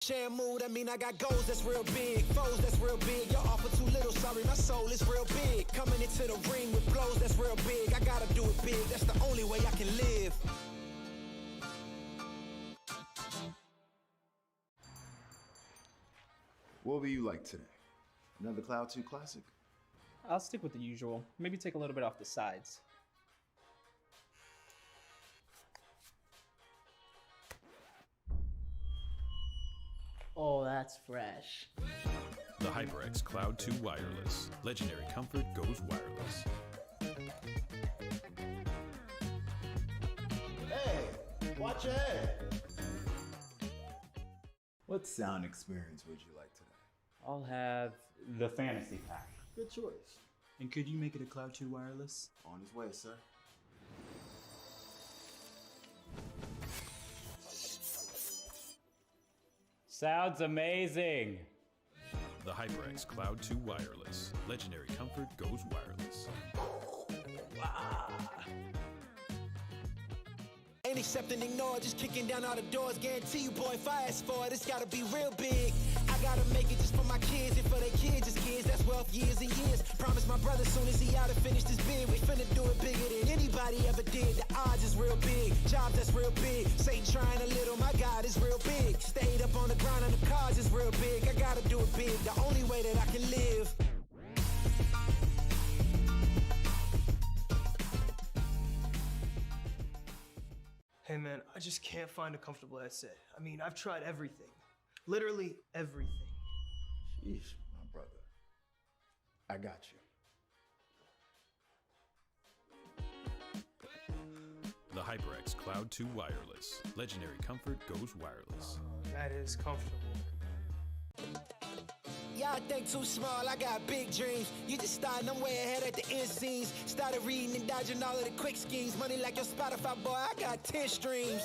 Shamu, that mean I got goals that's real big, foes that's real big. Y'all offer too little, sorry, my soul is real big. Coming into the ring with blows that's real big. I gotta do it big, that's the only way I can live. What will you like today? Another Cloud 2 Classic? I'll stick with the usual. Maybe take a little bit off the sides. Oh, that's fresh. The HyperX Cloud 2 Wireless. Legendary comfort goes wireless. Hey, watch your head. What sound experience would you like today? I'll have the fantasy pack. Good choice. And could you make it a Cloud 2 wireless? On his way, sir. Sounds amazing. The HyperX Cloud 2 Wireless. Legendary comfort goes wireless. Ain't accepting, ignore, just kicking down all the doors. Guarantee you, boy, if I ask for it, it's gotta be real big. I gotta make it just for my kids and for their kids, as kids. That's wealth, years and years. Promise my brother soon as he out and finished his bid, we finna do it bigger than anybody ever did. The odds is real big, jobs that's real big. Satan trying a little, my God is real big. Stayed up on the grind on the cards is real big. I gotta do it big, the only way that I can live. Hey man, I just can't find a comfortable headset. I mean, I've tried everything. Literally everything. Sheesh, my brother. I got you. The HyperX Cloud 2 Wireless. Legendary comfort goes wireless. That is comfortable. Y'all think too small, I got big dreams. You just starting, I'm way ahead at the end scenes. Started reading and dodging all of the quick schemes. Money like your Spotify, boy, I got 10 streams.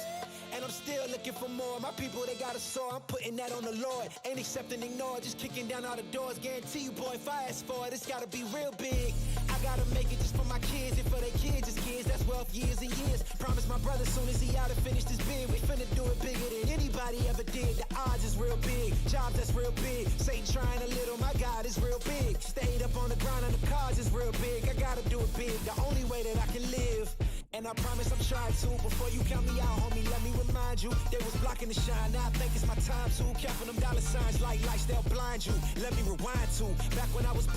And I'm still looking for more. My people, they got a soar, I'm putting that on the Lord. Ain't accepting, ignore, just kicking down all the doors. Guarantee you, boy, if I ask for it, it's gotta be real big. I gotta make it just for my kids and for their kids, as kids. That's wealth, years and years. Promise my brother soon as he out and finished his bid, we finna do it bigger than anybody ever did. The odds is real big, jobs that's real big. Satan trying a little, my God is real big. Stayed up on the grind on the cards is real big. I gotta do it big, the only way that I can live. And I promise I'm trying to. Before you count me out, homie, let me remind you. They was blocking the shine, now I think it's my time to. Counting them dollar signs like lights, they'll blind you. Let me rewind to back when I was.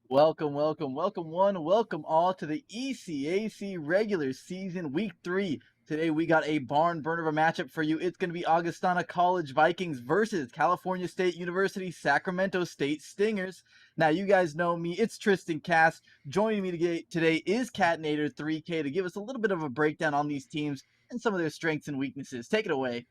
Welcome all to the ECAC regular season week 3. Today we got a barn burner of a matchup for you. It's going to be Augustana College Vikings versus California State University Sacramento State Stingers. Now you guys know me, it's Tristan Cass. Joining me today is Catnator 3K to give us a little bit of a breakdown on these teams and some of their strengths and weaknesses. Take it away.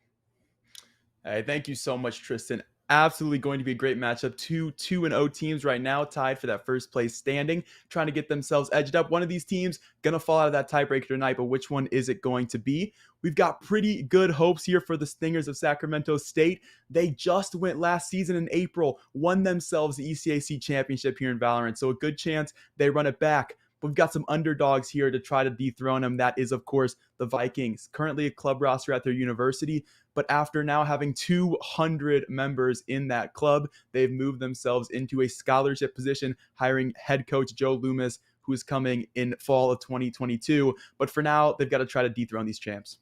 Hey, thank you so much, Tristan. Absolutely going to be a great matchup. 2-0 teams right now tied for that first place standing, trying to get themselves edged up. One of these teams going to fall out of that tiebreaker tonight, but which one is it going to be? We've got pretty good hopes here for the Stingers of Sacramento State. They just went last season in April, won themselves the ECAC championship here in Valorant, so a good chance they run it back. We've got some underdogs here to try to dethrone them. That is, of course, the Vikings. Currently a club roster at their university, but after now having 200 members in that club, they've moved themselves into a scholarship position, hiring head coach Joe Loomis, who is coming in fall of 2022. But for now, they've got to try to dethrone these champs.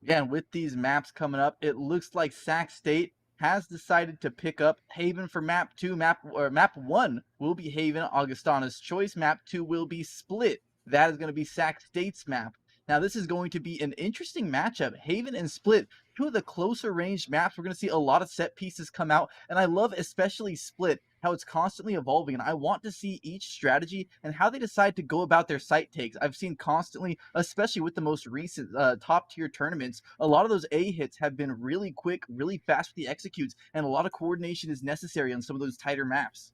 Yeah, and with these maps coming up, it looks like Sac State has decided to pick up Haven for map 2. Map 1 will be Haven, Augustana's choice. Map 2 will be Split. That is going to be Sac State's map. Now, this is going to be an interesting matchup. Haven and Split, two of the closer range maps. We're going to see a lot of set pieces come out, and I love especially Split, how it's constantly evolving, and I want to see each strategy and how they decide to go about their site takes. I've seen constantly, especially with the most recent top-tier tournaments, a lot of those A hits have been really quick, really fast with the executes, and a lot of coordination is necessary on some of those tighter maps.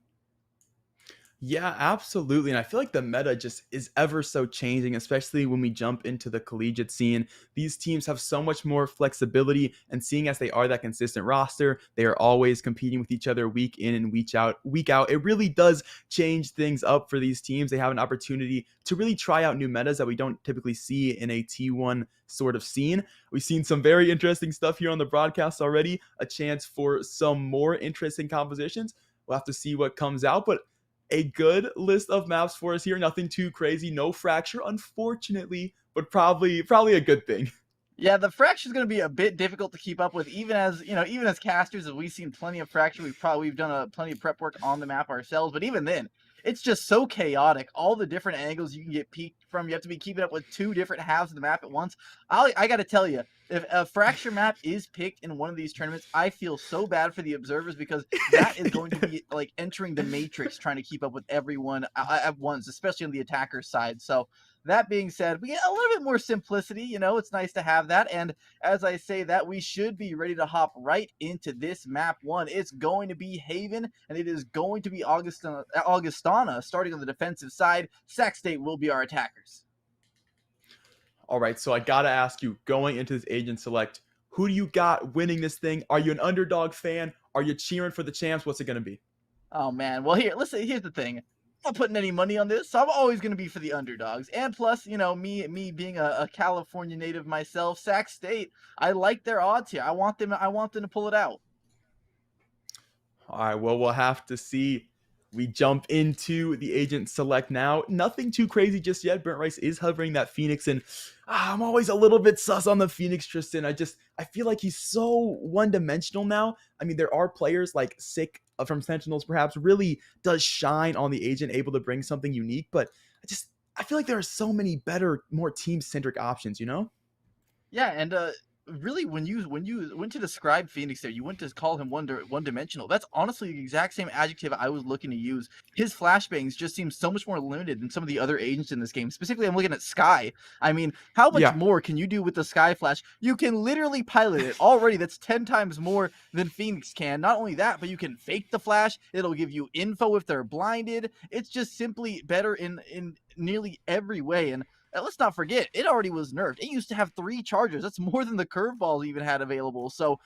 Yeah, absolutely. And I feel like the meta just is ever so changing, especially when we jump into the collegiate scene. These teams have so much more flexibility, and seeing as they are that consistent roster, they are always competing with each other week in and week out. It really does change things up for these teams. They have an opportunity to really try out new metas that we don't typically see in a T1 sort of scene. We've seen some very interesting stuff here on the broadcast already, a chance for some more interesting compositions. We'll have to see what comes out, but a good list of maps for us here. Nothing too crazy, no fracture, unfortunately, but probably a good thing. Yeah, the fracture is going to be a bit difficult to keep up with, even as even as casters, as we've seen plenty of fracture. We've done plenty of prep work on the map ourselves, but even then, it's just so chaotic. All the different angles you can get peeked from, you have to be keeping up with 2 different halves of the map at once. I got to tell you, if a fracture map is picked in one of these tournaments, I feel so bad for the observers, because that is going to be like entering the matrix, trying to keep up with everyone at once, especially on the attacker side. So that being said, we get a little bit more simplicity. It's nice to have that. And as I say that, we should be ready to hop right into this map 1. It's going to be Haven, and it is going to be Augustana starting on the defensive side. Sac State will be our attackers. All right, so I got to ask you, going into this agent select, who do you got winning this thing? Are you an underdog fan? Are you cheering for the champs? What's it going to be? Oh, man. Well, listen, here's the thing. I'm not putting any money on this, so I'm always going to be for the underdogs. And plus, me being a California native myself, Sac State, I like their odds here. I want them to pull it out. All right, well, we'll have to see. We jump into the agent select now. Nothing too crazy just yet. Burnt Rice is hovering that Phoenix, and I'm always a little bit sus on the Phoenix, Tristan. I feel like he's so one-dimensional now. I mean, there are players like Sick from Sentinels perhaps really does shine on the agent, able to bring something unique, but I feel like there are so many better, more team-centric options, Yeah, and really, when you went to describe Phoenix there, you went to call him one-dimensional. That's honestly the exact same adjective I was looking to use. His flashbangs just seem so much more limited than some of the other agents in this game. Specifically, I'm looking at Sky. I mean, how much more can you do with the Sky flash? You can literally pilot it already. That's 10 times more than Phoenix can. Not only that, but you can fake the flash. It'll give you info if they're blinded. It's just simply better in nearly every way. And let's not forget, it already was nerfed. It used to have 3 chargers. That's more than the curveballs even had available. So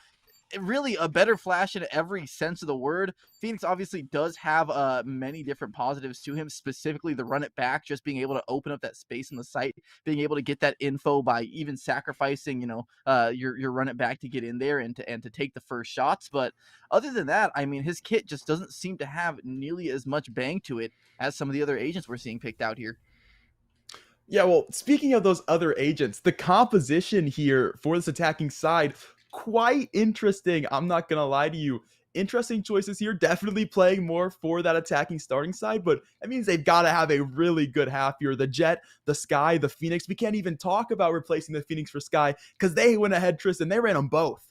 really a better flash in every sense of the word. Phoenix obviously does have many different positives to him, specifically the run it back, just being able to open up that space in the site, being able to get that info by even sacrificing, your run it back to get in there and to take the first shots. But other than that, I mean, his kit just doesn't seem to have nearly as much bang to it as some of the other agents we're seeing picked out here. Yeah, well, speaking of those other agents, the composition here for this attacking side, quite interesting. I'm not going to lie to you. Interesting choices here. Definitely playing more for that attacking starting side, but that means they've got to have a really good half here. The Jet, the Sky, the Phoenix. We can't even talk about replacing the Phoenix for Sky because they went ahead, Tristan. They ran them both.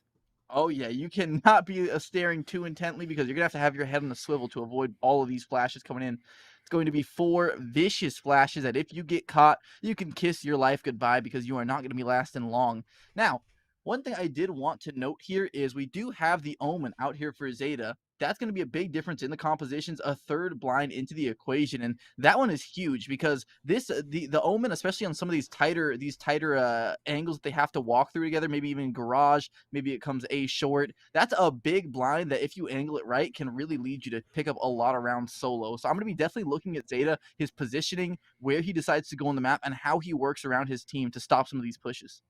Oh, yeah, you cannot be staring too intently because you're going to have your head on a swivel to avoid all of these flashes coming in. It's going to be 4 vicious flashes that if you get caught, you can kiss your life goodbye because you are not going to be lasting long. Now, one thing I did want to note here is we do have the Omen out here for Zeta. That's going to be a big difference in the compositions, a 3rd blind into the equation, and that one is huge because the Omen, especially on some of these tighter angles that they have to walk through together, maybe even garage, maybe it comes A short. That's a big blind that if you angle it right can really lead you to pick up a lot of rounds solo. So I'm going to be definitely looking at Zeta, his positioning, where he decides to go on the map, and how he works around his team to stop some of these pushes.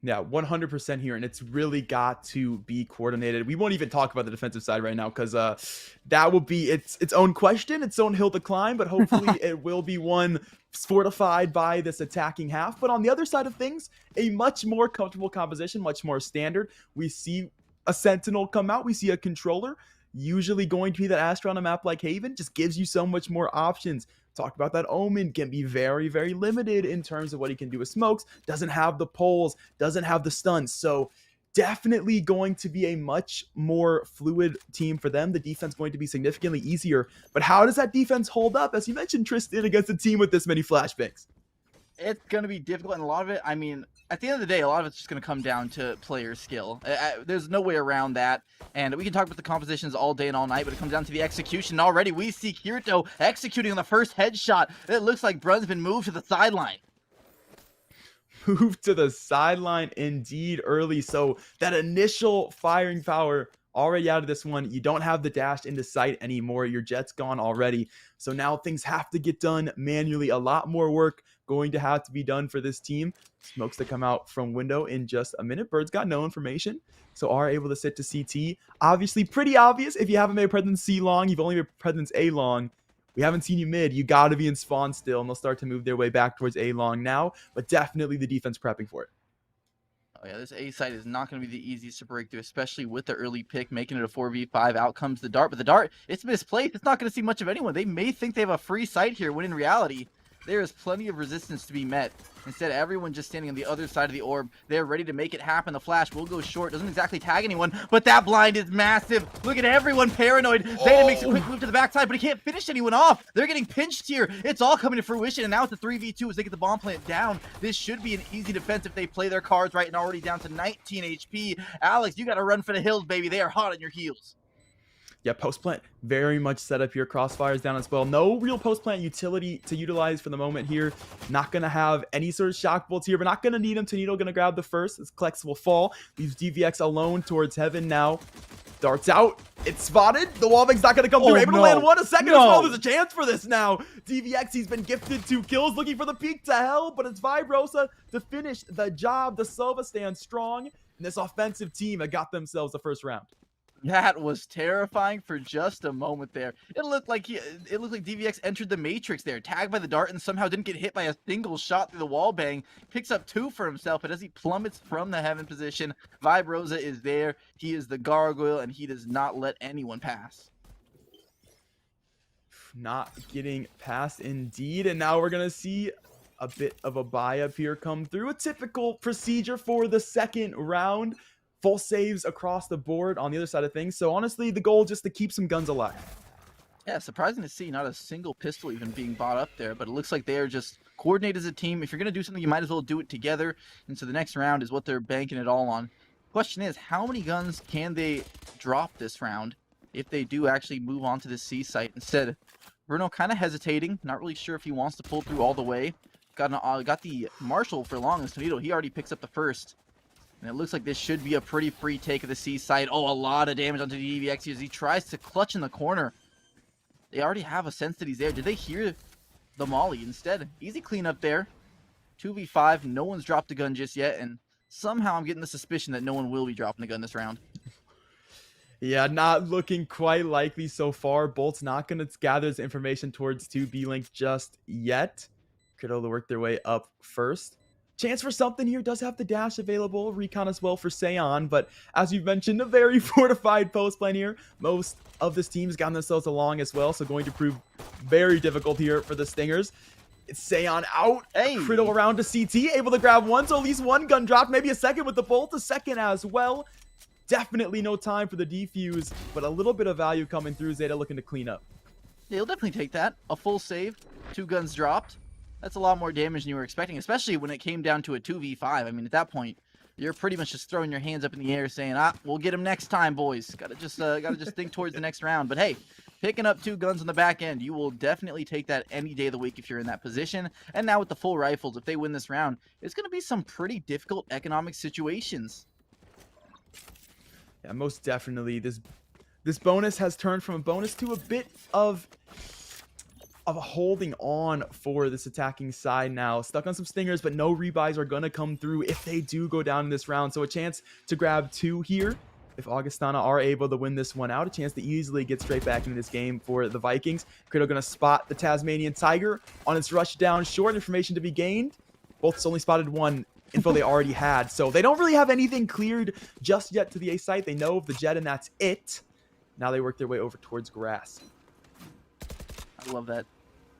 Yeah, 100% here, and it's really got to be coordinated. We won't even talk about the defensive side right now because that will be its own question, its own hill to climb, but hopefully it will be one fortified by this attacking half. But on the other side of things, a much more comfortable composition, much more standard. We see a Sentinel come out. We see a controller. Usually going to be that Astra on a map like Haven. Just gives you so much more options. Talk about that Omen, can be very, very limited in terms of what he can do with smokes, doesn't have the poles, doesn't have the stuns, so definitely going to be a much more fluid team for them. The defense going to be significantly easier, but how does that defense hold up, as you mentioned, Tristan, against a team with this many flashbangs? It's going to be difficult, and a lot of it, I mean, at the end of the day, a lot of it's just going to come down to player skill. There's no way around that. And we can talk about the compositions all day and all night, but it comes down to the execution. Already, we see Kirito executing on the first headshot. It looks like Brun's been moved to the sideline. Moved to the sideline indeed early. So that initial firing power already out of this one. You don't have the dash into sight anymore. Your jet's gone already. So now things have to get done manually. A lot more work going to have to be done for this team. Smokes to come out from window in just a minute. Bird's got no information, so are able to sit to CT. Obviously, pretty obvious. If you haven't made presence C long, you've only made presence A long. We haven't seen you mid. You got to be in spawn still, and they'll start to move their way back towards A long now. But definitely the defense prepping for it. Oh yeah, this A site is not going to be the easiest to break through, especially with the early pick, making it a 4v5. Out comes the dart, but the dart, it's misplaced. It's not going to see much of anyone. They may think they have a free site here, when in reality, there is plenty of resistance to be met. Instead, everyone just standing on the other side of the orb. They're ready to make it happen. The flash will go short. Doesn't exactly tag anyone, but that blind is massive. Look at everyone paranoid. Zeta makes a quick move to the backside, but he can't finish anyone off. They're getting pinched here. It's all coming to fruition, and now it's a 3v2 as they get the bomb plant down. This should be an easy defense if they play their cards right, and already down to 19 HP. Alex, you got to run for the hills, baby. They are hot on your heels. Yeah, post plant very much set up here. Crossfire's down as well. No real post plant utility to utilize for the moment here. Not going to have any sort of shock bolts here. We're not going to need him. Tonito going to grab the first as Klex will fall. Leaves DVX alone towards heaven now. Darts out. It's spotted. The wallbang's not going to come through. Able to land one. A second as well. There's a chance for this now. DVX, he's been gifted 2 kills. Looking for the peak to hell, but it's Vibrosa to finish the job. The Sova stands strong. And this offensive team had got themselves the first round. That was terrifying for just a moment there. It looked like DVX entered the Matrix there, tagged by the dart and somehow didn't get hit by a single shot through the wall bang. Picks up 2 for himself, but as he plummets from the heaven position, Vibrosa is there. He is the gargoyle, and he does not let anyone pass. Not getting past indeed, and now we're going to see a bit of a buy-up here come through. A typical procedure for the second round. Full saves across the board on the other side of things. So honestly, the goal just to keep some guns alive. Yeah, surprising to see not a single pistol even being bought up there, but it looks like they are just coordinated as a team. If you're going to do something, you might as well do it together. And so the next round is what they're banking it all on. Question is, how many guns can they drop this round if they do actually move on to the C site? Instead, Bruno kind of hesitating, not really sure if he wants to pull through all the way. Got the Marshal for long as Tonito. He already picks up the first. And it looks like this should be a pretty free take of the C side. Oh, a lot of damage onto the DVX as he tries to clutch in the corner. They already have a sense that he's there. Did they hear the molly instead? Easy cleanup there. 2v5. No one's dropped a gun just yet. And somehow I'm getting the suspicion that no one will be dropping a gun this round. Yeah, not looking quite likely so far. Bolt's not going to gather his information towards 2B Link just yet. Could only work their way up first. Chance for something here, does have the dash available. Recon as well for Seon, but as you've mentioned, a very fortified post plan here. Most of this team's gotten themselves along as well, so going to prove very difficult here for the Stingers. It's Seon out. Hey. Criddle around to CT, able to grab one, so at least one gun dropped, maybe a second with the bolt, a second as well. Definitely no time for the defuse, but a little bit of value coming through. Zeta looking to clean up. Yeah, he'll definitely take that. A full save, 2 guns dropped. That's a lot more damage than you were expecting, especially when it came down to a 2v5. I mean, at that point, you're pretty much just throwing your hands up in the air saying, we'll get him next time, boys. Gotta just think towards the next round. But hey, picking up 2 guns on the back end, you will definitely take that any day of the week if you're in that position. And now with the full rifles, if they win this round, it's going to be some pretty difficult economic situations. Yeah, most definitely. This bonus has turned from a bonus to a bit of holding on for this attacking side now. Stuck on some Stingers, but no rebuys are going to come through if they do go down in this round. So a chance to grab 2 here. If Augustana are able to win this one out, a chance to easily get straight back into this game for the Vikings. Criddle going to spot the Tasmanian Tiger on its rush down short. Information to be gained. Both only spotted 1 info they already had. So they don't really have anything cleared just yet to the A site. They know of the jet and that's it. Now they work their way over towards grass. I love that.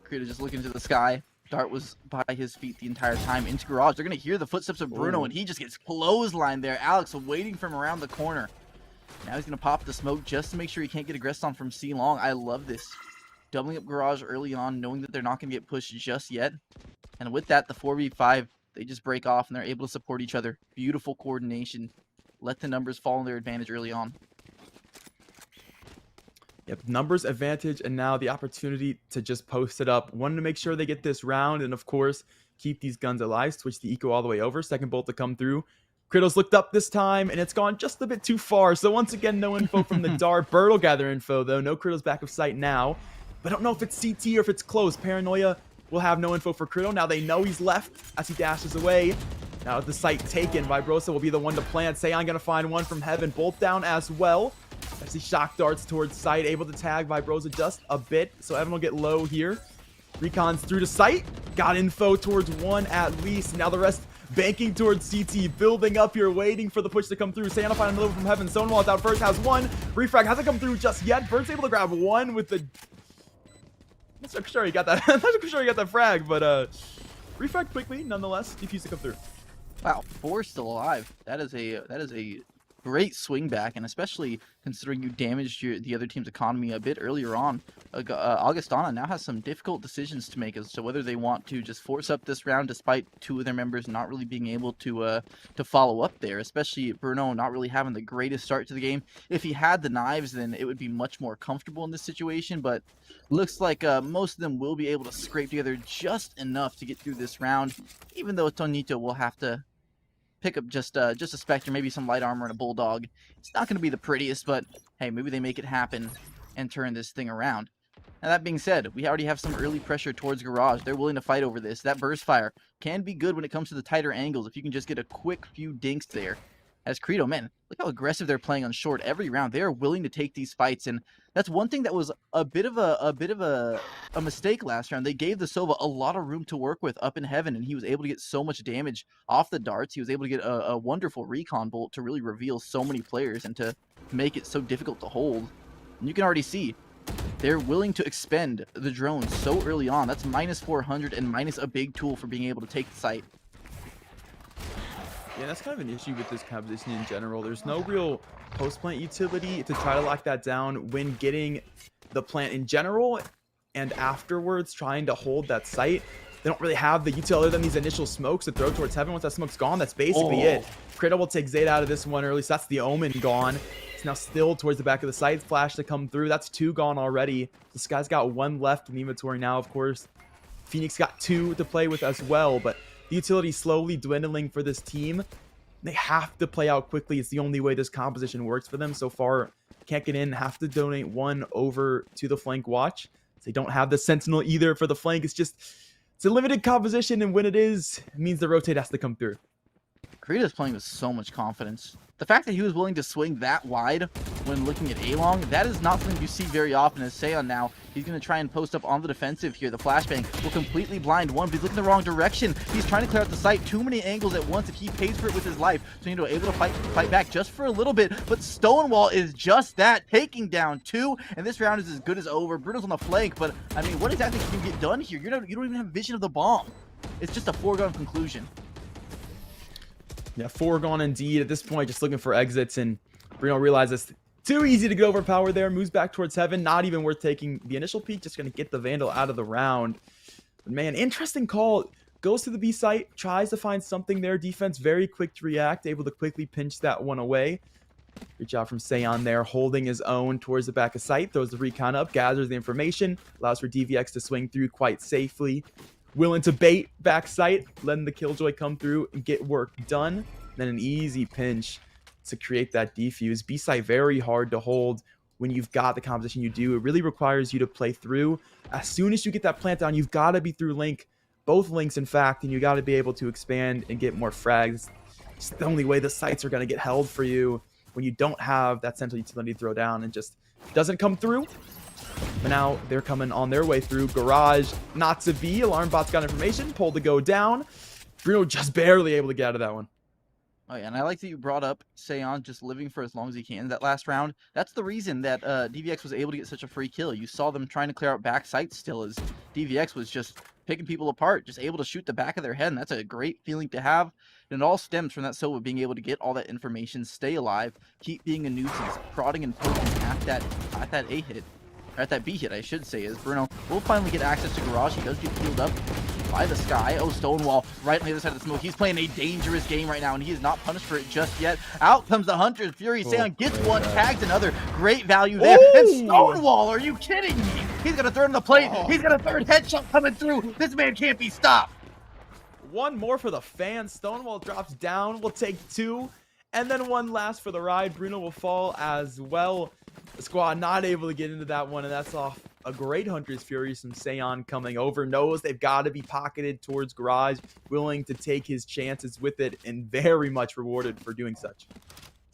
Krita just looking to the sky. Dart was by his feet the entire time into garage. They're going to hear the footsteps of Bruno, and he just gets clotheslined there. Alex waiting from around the corner. Now he's going to pop the smoke just to make sure he can't get aggressed on from C long. I love this. Doubling up garage early on, knowing that they're not going to get pushed just yet. And with that, the 4v5, They just break off and they're able to support each other. Beautiful coordination. Let the numbers fall in their advantage early on. Yep, numbers advantage, and now the opportunity to just post it up. Wanting to make sure they get this round, and of course, keep these guns alive. Switch the eco all the way over. Second bolt to come through. Kriddle's looked up this time, and it's gone just a bit too far. So once again, no info from the dart. Bird will gather info, though. No Kriddle's back of sight now. But I don't know if it's CT or if it's close. Paranoia will have no info for Kriddle. Now they know he's left as he dashes away. Now the site taken, Vibrosa will be the one to plant. Seon gonna find one from heaven. Bolt down as well. As he shock darts towards site, able to tag Vibrosa just a bit. So Evan will get low here. Recon's through to site. Got info towards one at least. Now the rest banking towards CT. Building up here, waiting for the push to come through. Seon will find another one from heaven. Stonewall's out first, has one. Refrag hasn't come through just yet. Bird's able to grab one with the... I'm not sure he got that. I'm not sure he got that frag, but refrag quickly, nonetheless. Defuse to come through. Wow, 4 still alive. That is a great swing back, and especially considering you damaged the other team's economy a bit earlier on. Augustana now has some difficult decisions to make as to whether they want to just force up this round despite 2 of their members not really being able to follow up there, especially Bruno not really having the greatest start to the game. If he had the knives, then it would be much more comfortable in this situation, but looks like most of them will be able to scrape together just enough to get through this round, even though Tonito will have to pick up just a Spectre, maybe some light armor and a Bulldog. It's not going to be the prettiest, but hey, maybe they make it happen and turn this thing around. Now that being said, we already have some early pressure towards Garage. They're willing to fight over this. That burst fire can be good when it comes to the tighter angles if you can just get a quick few dinks there. As Credo, man, look how aggressive they're playing on short every round. They are willing to take these fights, and that's one thing that was a bit of a mistake last round. They gave the Sova a lot of room to work with up in heaven, and he was able to get so much damage off the darts. He was able to get a wonderful recon bolt to really reveal so many players and to make it so difficult to hold. And you can already see they're willing to expend the drones so early on. That's minus 400 and minus a big tool for being able to take the site. Yeah, that's kind of an issue with this composition in general. There's no real post-plant utility to try to lock that down when getting the plant in general, and afterwards trying to hold that site. They don't really have the utility other than these initial smokes to throw towards heaven. Once that smoke's gone, that's basically it. Kriddle will take Zeta out of this one early, so that's the Omen gone. It's now still towards the back of the site. Flash to come through. That's 2 gone already. This guy's got 1 left in the inventory now, of course. Phoenix got 2 to play with as well, but the utility slowly dwindling for this team. They have to play out quickly. It's the only way this composition works for them so far. Can't get in, have to donate 1 over to the flank watch. They don't have the sentinel either for the flank. It's a limited composition, and when it is, it means the rotate has to come through. Kreda's playing with so much confidence. The fact that he was willing to swing that wide when looking at A-Long, that is not something you see very often. As Seon now, he's going to try and post up on the defensive here. The flashbang will completely blind one, but he's looking the wrong direction. He's trying to clear out the site. Too many angles at once, and he pays for it with his life. So he's able to fight back just for a little bit, but Stonewall is just that, taking down 2, and this round is as good as over. Bruno's on the flank, but I mean, what exactly can you get done here? You don't even have vision of the bomb. It's just a foregone conclusion. Yeah, 4 gone indeed. At this point, just looking for exits, and Bruno realizes too easy to get overpowered there. Moves back towards heaven. Not even worth taking the initial peek. Just going to get the Vandal out of the round. But man, interesting call. Goes to the B site. Tries to find something there. Defense very quick to react. Able to quickly pinch that one away. Good job from Seon there. Holding his own towards the back of site. Throws the recon up. Gathers the information. Allows for DVX to swing through quite safely. Willing to bait back site, letting the Killjoy come through and get work done. Then an easy pinch to create that defuse. B-site very hard to hold when you've got the composition you do. It really requires you to play through. As soon as you get that plant down, you've got to be through link. Both links, in fact, and you got to be able to expand and get more frags. It's the only way the sites are going to get held for you when you don't have that central utility to throw down, and just doesn't come through. But now they're coming on their way through. Garage, not to be. Alarm bot's got information. Pulled to go down. Bruno just barely able to get out of that one. Oh yeah, and I like that you brought up Seon just living for as long as he can that last round. That's the reason that DVX was able to get such a free kill. You saw them trying to clear out back sites still, as DVX was just picking people apart, just able to shoot the back of their head, and that's a great feeling to have. And it all stems from that Sova being able to get all that information, stay alive, keep being a nuisance, prodding and poking at that A hit. Or at that B hit, I should say, as Bruno will finally get access to Garage. He does get healed up. by the Sky. Oh, Stonewall right on the other side of the smoke. He's playing a dangerous game right now, and he is not punished for it just yet. Out comes the Hunter's Fury. Seon gets one, tags another. Great value there. And Stonewall, are you kidding me? He's going to throw it in the plate. He's got a third headshot coming through. This man can't be stopped. One more for the fans. Stonewall drops down. We'll take 2. And then one last for the ride. Bruno will fall as well. The squad not able to get into that one, and that's off a great Hunter's Fury. Some Seon coming over. Knows they've got to be pocketed towards Garage. Willing to take his chances with it, and very much rewarded for doing such.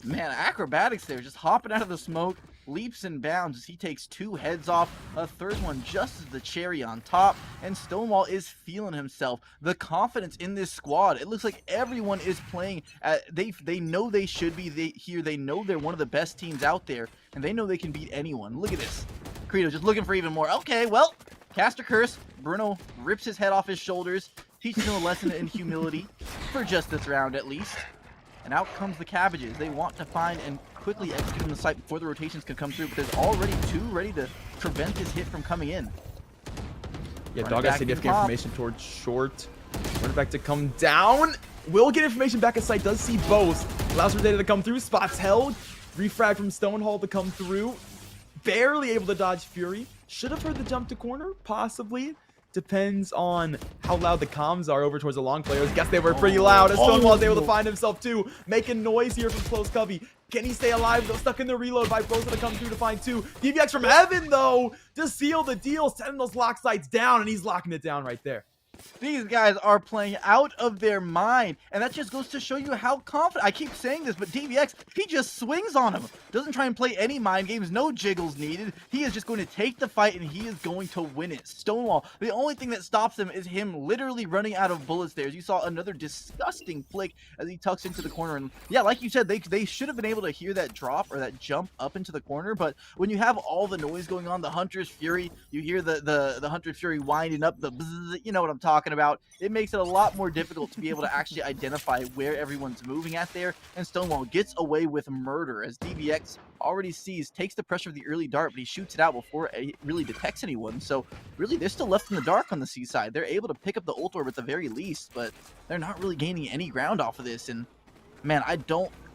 Man, acrobatics there, just hopping out of the smoke, leaps and bounds as he takes 2 heads off, a third one just as the cherry on top, and Stonewall is feeling himself. The confidence in this squad, it looks like everyone is playing at, they know they should be here, they know they're one of the best teams out there, and they know they can beat anyone. Look at this. Credo just looking for even more. Okay, well, Caster Curse, Bruno rips his head off his shoulders, teaches him a lesson in humility, for just this round at least. And out comes the Cabbages. They want to find and quickly execute on the site before the rotations can come through, but there's already 2 ready to prevent this hit from coming in. Yeah, Dog has significant information towards short. Running back to come down. Will get information back at site. Does see both. Allows for data to come through. Spots held. Refrag from Stonehall to come through. Barely able to dodge Fury. Should have heard the jump to corner, possibly. Depends on how loud the comms are over towards the long players. Guess they were pretty loud as Stonewall is able to find himself too. Making noise here from close cubby. Can he stay alive though? Stuck in the reload. Vipro's gonna come through to find 2. DVX from heaven though to seal the deal. Sending those lock sights down, and he's locking it down right there. These guys are playing out of their mind, and that just goes to show you how confident. I keep saying this, but DVX, he just swings on him. Doesn't try and play any mind games, no jiggles needed. He is just going to take the fight, and he is going to win it. Stonewall, the only thing that stops him is him literally running out of bullets there. As you saw another disgusting flick as he tucks into the corner. And yeah, like you said, they should have been able to hear that drop or that jump up into the corner, but when you have all the noise going on, the Hunter's Fury, you hear the Hunter's Fury winding up, the bzzz, you know what I'm talking about. It makes it a lot more difficult to be able to actually identify where everyone's moving at there, and Stonewall gets away with murder as DVX already sees, takes the pressure of the early dart, but he shoots it out before it really detects anyone. So really, they're still left in the dark on the C side. They're able to pick up the ult orb at the very least, but they're not really gaining any ground off of this. And man,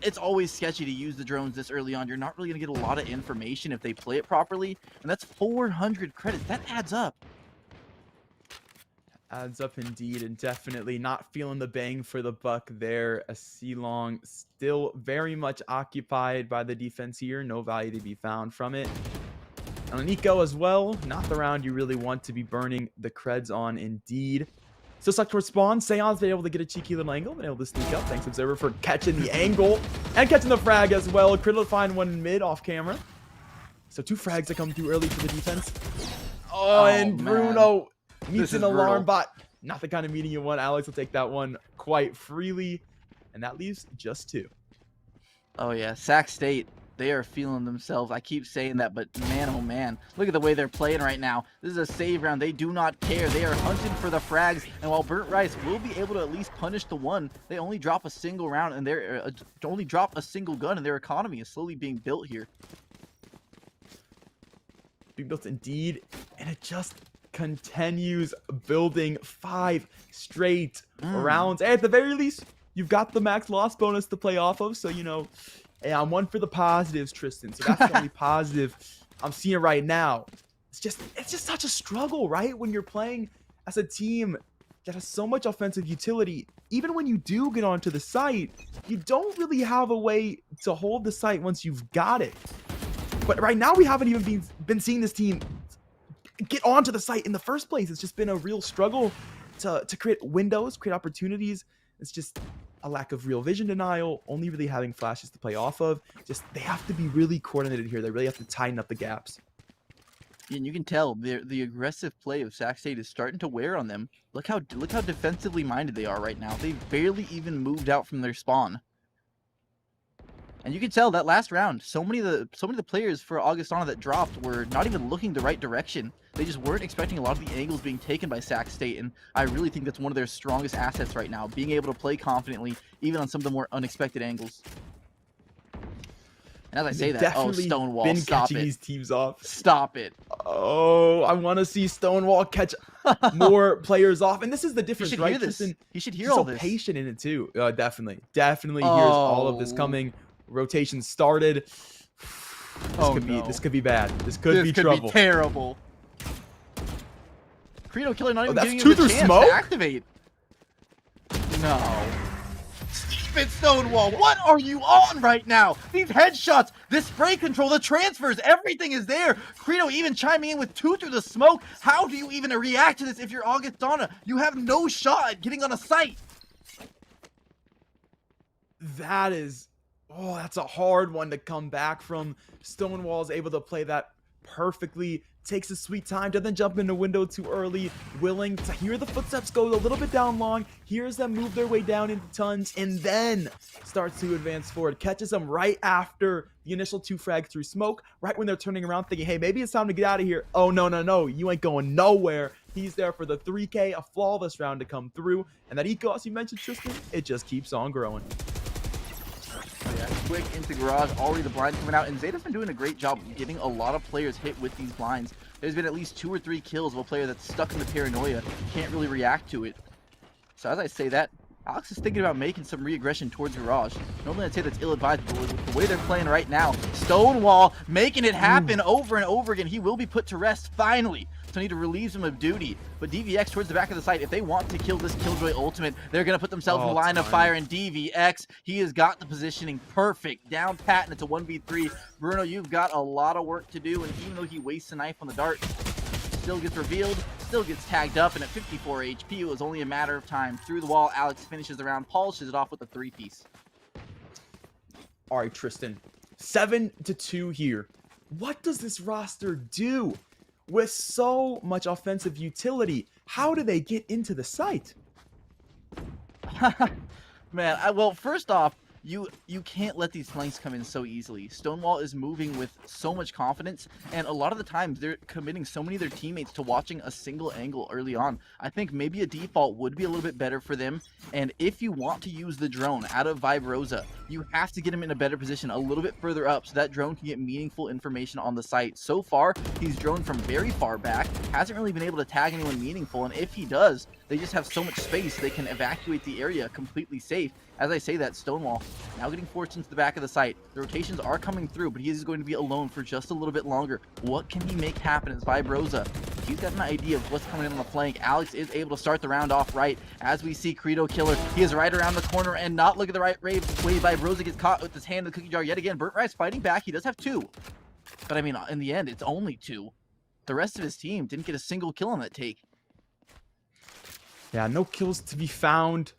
it's always sketchy to use the drones this early on. You're not really going to get a lot of information if they play it properly, and that's 400 credits. That adds up. Adds up indeed, and definitely not feeling the bang for the buck there. A C-Long still very much occupied by the defense here. No value to be found from it. And an eco as well. Not the round you really want to be burning the creds on indeed. Still stuck towards spawn. Seon's been able to get a cheeky little angle. Been able to sneak up. Thanks Observer for catching the angle and catching the frag as well. Critical to find one mid off camera. So 2 frags that come through early for the defense. Oh, and Bruno meets an alarm bot. Not the kind of meeting you want. Alex will take that one quite freely. And that leaves just 2. Oh yeah, Sac State, they are feeling themselves. I keep saying that, but man, oh man. Look at the way they're playing right now. This is a save round. They do not care. They are hunting for the frags. And while Burnt Rice will be able to at least punish the one, they only drop a single round and they're only drop a single gun, and their economy is slowly being built here. Being built indeed, and it just continues building 5 straight rounds. And at the very least, you've got the max loss bonus to play off of. So, you know, hey, I'm one for the positives, Tristan. So that's the only positive I'm seeing right now. It's just such a struggle, right? When you're playing as a team that has so much offensive utility. Even when you do get onto the site, you don't really have a way to hold the site once you've got it. But right now, we haven't even been seeing this team get onto the site in the first place. It's just been a real struggle to create windows, create opportunities. It's just a lack of real vision denial, only really having flashes to play off of. Just they have to be really coordinated here. They really have to tighten up the gaps. And you can tell the aggressive play of Sac State is starting to wear on them. Look how defensively minded they are right now. They've barely even moved out from their spawn. And you can tell that last round, so many of the players for Augustana that dropped were not even looking the right direction. They just weren't expecting a lot of the angles being taken by Sac State, and I really think that's one of their strongest assets right now, being able to play confidently, even on some of the more unexpected angles. And as I say They've that, oh, definitely Stonewall, been stop catching it. these teams off. Stop it. Oh, I want to see Stonewall catch more players off. And this is the He difference, should right? hear this. Tristan, He should he's hear all so this. patient in it too. Definitely hears all of this Oh. coming. Rotation started. This could be bad. This could be trouble. Be terrible. Credo Killer not even that's giving two him the through chance smoke? to activate. No. Stupid Stonewall, what are you on right now? These headshots, this spray control, the transfers, everything is there. Credo even chiming in with 2 through the smoke. How do you even react to this if you're Augustana? You have no shot at getting on a site. That's a hard one to come back from. Stonewall is able to play that perfectly. Takes his sweet time, doesn't jump in the window too early, willing to hear the footsteps go a little bit down long, hears them move their way down into tons, and then starts to advance forward. Catches them right after the initial 2 frags through smoke, right when they're turning around thinking, hey, maybe it's time to get out of here. Oh, no, you ain't going nowhere. He's there for the 3K, a flawless round to come through, and that eco, as you mentioned, Tristan, it just keeps on growing. Yeah, quick into garage, already the blinds coming out, and Zeta's been doing a great job getting a lot of players hit with these blinds. There's been at least 2 or 3 kills of a player that's stuck in the paranoia, can't really react to it. So as I say that, Alex is thinking about making some re-aggression towards garage. Normally I'd say that's ill-advised, but with the way they're playing right now, Stonewall making it happen over and over again. He will be put to rest finally. So need to relieve him of duty. But DVX towards the back of the site, if they want to kill this Killjoy ultimate, they're going to put themselves in the line of fire. And DVX, he has got the positioning perfect. Down pat, and it's a 1v3. Bruno, you've got a lot of work to do. And even though he wastes a knife on the dart, still gets revealed, still gets tagged up. And at 54 HP, it was only a matter of time. Through the wall, Alex finishes the round, polishes it off with a 3-piece. All right, Tristan, 7-2 here. What does this roster do? With so much offensive utility, how do they get into the site? Man, well, first off, you can't let these flanks come in so easily. Stonewall is moving with so much confidence, and a lot of the times they're committing so many of their teammates to watching a single angle early on. I think maybe a default would be a little bit better for them, and if you want to use the drone out of Vibrosa, you have to get him in a better position a little bit further up so that drone can get meaningful information on the site. So far, he's droned from very far back, hasn't really been able to tag anyone meaningful, and if he does, they just have so much space they can evacuate the area completely safe. As I say that, Stonewall now getting forced into the back of the site. The rotations are coming through, but he is going to be alone for just a little bit longer. What can he make happen as Vibrosa? He's got an idea of what's coming in on the flank. Alex is able to start the round off right. As we see Credo Killer, he is right around the corner and not look at the right way. Vibrosa gets caught with his hand in the cookie jar yet again. Burnt Rice fighting back. He does have 2. But I mean, in the end, it's only 2. The rest of his team didn't get a single kill on that take. Yeah, no kills to be found.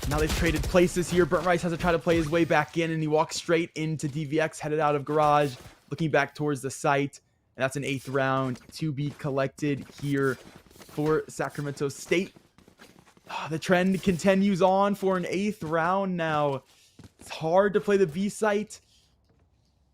Now they've traded places here. Burnt Rice has to try to play his way back in, and he walks straight into DVX, headed out of garage, looking back towards the site. And that's an 8th round to be collected here for Sacramento State. The trend continues on for an 8th round now. It's hard to play the B site.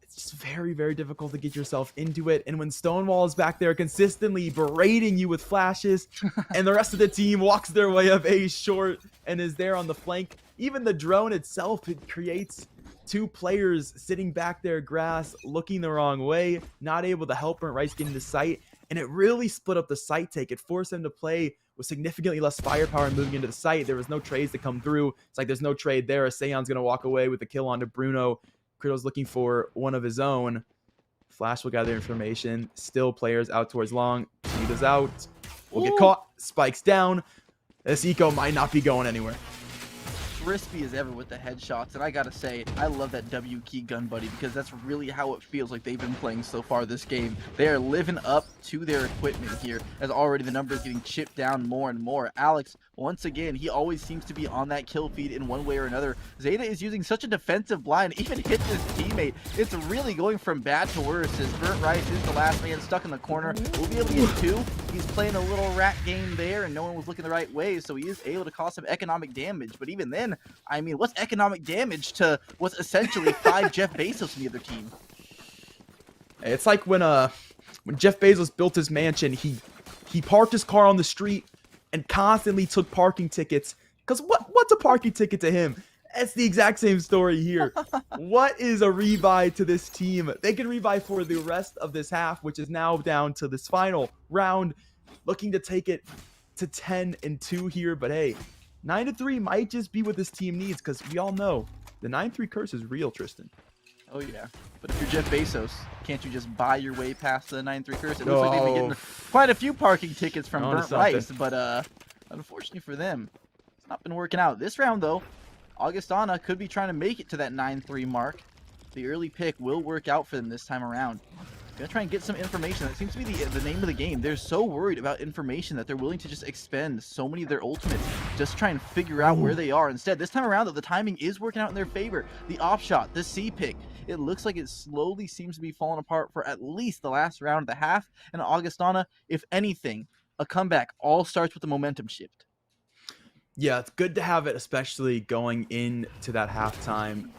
It's just very, very difficult to get yourself into it. And when Stonewall is back there consistently berating you with flashes, and the rest of the team walks their way up A short and is there on the flank, even the drone itself, it creates 2 players sitting back there grass, looking the wrong way, not able to help Burnt Rice get into sight. And it really split up the site take. It forced them to play with significantly less firepower moving into the site. There was no trades to come through. It's like there's no trade there. Seon's going to walk away with a kill onto Bruno. Credo's looking for one of his own. Flash will gather information. Still players out towards long. Cheetah's out. Will get caught. Spikes down. This eco might not be going anywhere. Crispy as ever with the headshots, and I gotta say, I love that W key gun buddy because that's really how it feels like they've been playing so far this game. They are living up to their equipment here, as already the numbers getting chipped down more and more. Alex, once again, he always seems to be on that kill feed in one way or another. Zeta is using such a defensive blind, even hit his teammate. It's really going from bad to worse as Burnt Rice is the last man stuck in the corner. We'll be able to get 2. He's playing a little rat game there, and no one was looking the right way, so he is able to cause some economic damage. But even then, I mean, what's economic damage to what's essentially 5 Jeff Bezos in the other team? It's like when Jeff Bezos built his mansion, he parked his car on the street and constantly took parking tickets. Because what's a parking ticket to him? It's the exact same story here. What is a rebuy to this team? They can rebuy for the rest of this half, which is now down to this final round, looking to take it to 10-2 here. But hey, 9-3 might just be what this team needs, because we all know the 9-3 curse is real, Tristan. Oh yeah, but if you're Jeff Bezos, can't you just buy your way past the 9-3 curse? It looks like they've been getting quite a few parking tickets from Burnt Rice, but unfortunately for them, it's not been working out. This round though, Augustana could be trying to make it to that 9-3 mark. The early pick will work out for them this time around. Gonna try and get some information. That seems to be the name of the game. They're so worried about information that they're willing to just expend so many of their ultimates just to try and figure out where they are. Instead, this time around, though, the timing is working out in their favor. The off shot, the C pick, it looks like it slowly seems to be falling apart for at least the last round of the half. And Augustana, if anything, a comeback all starts with the momentum shift. Yeah, it's good to have it, especially going into that halftime.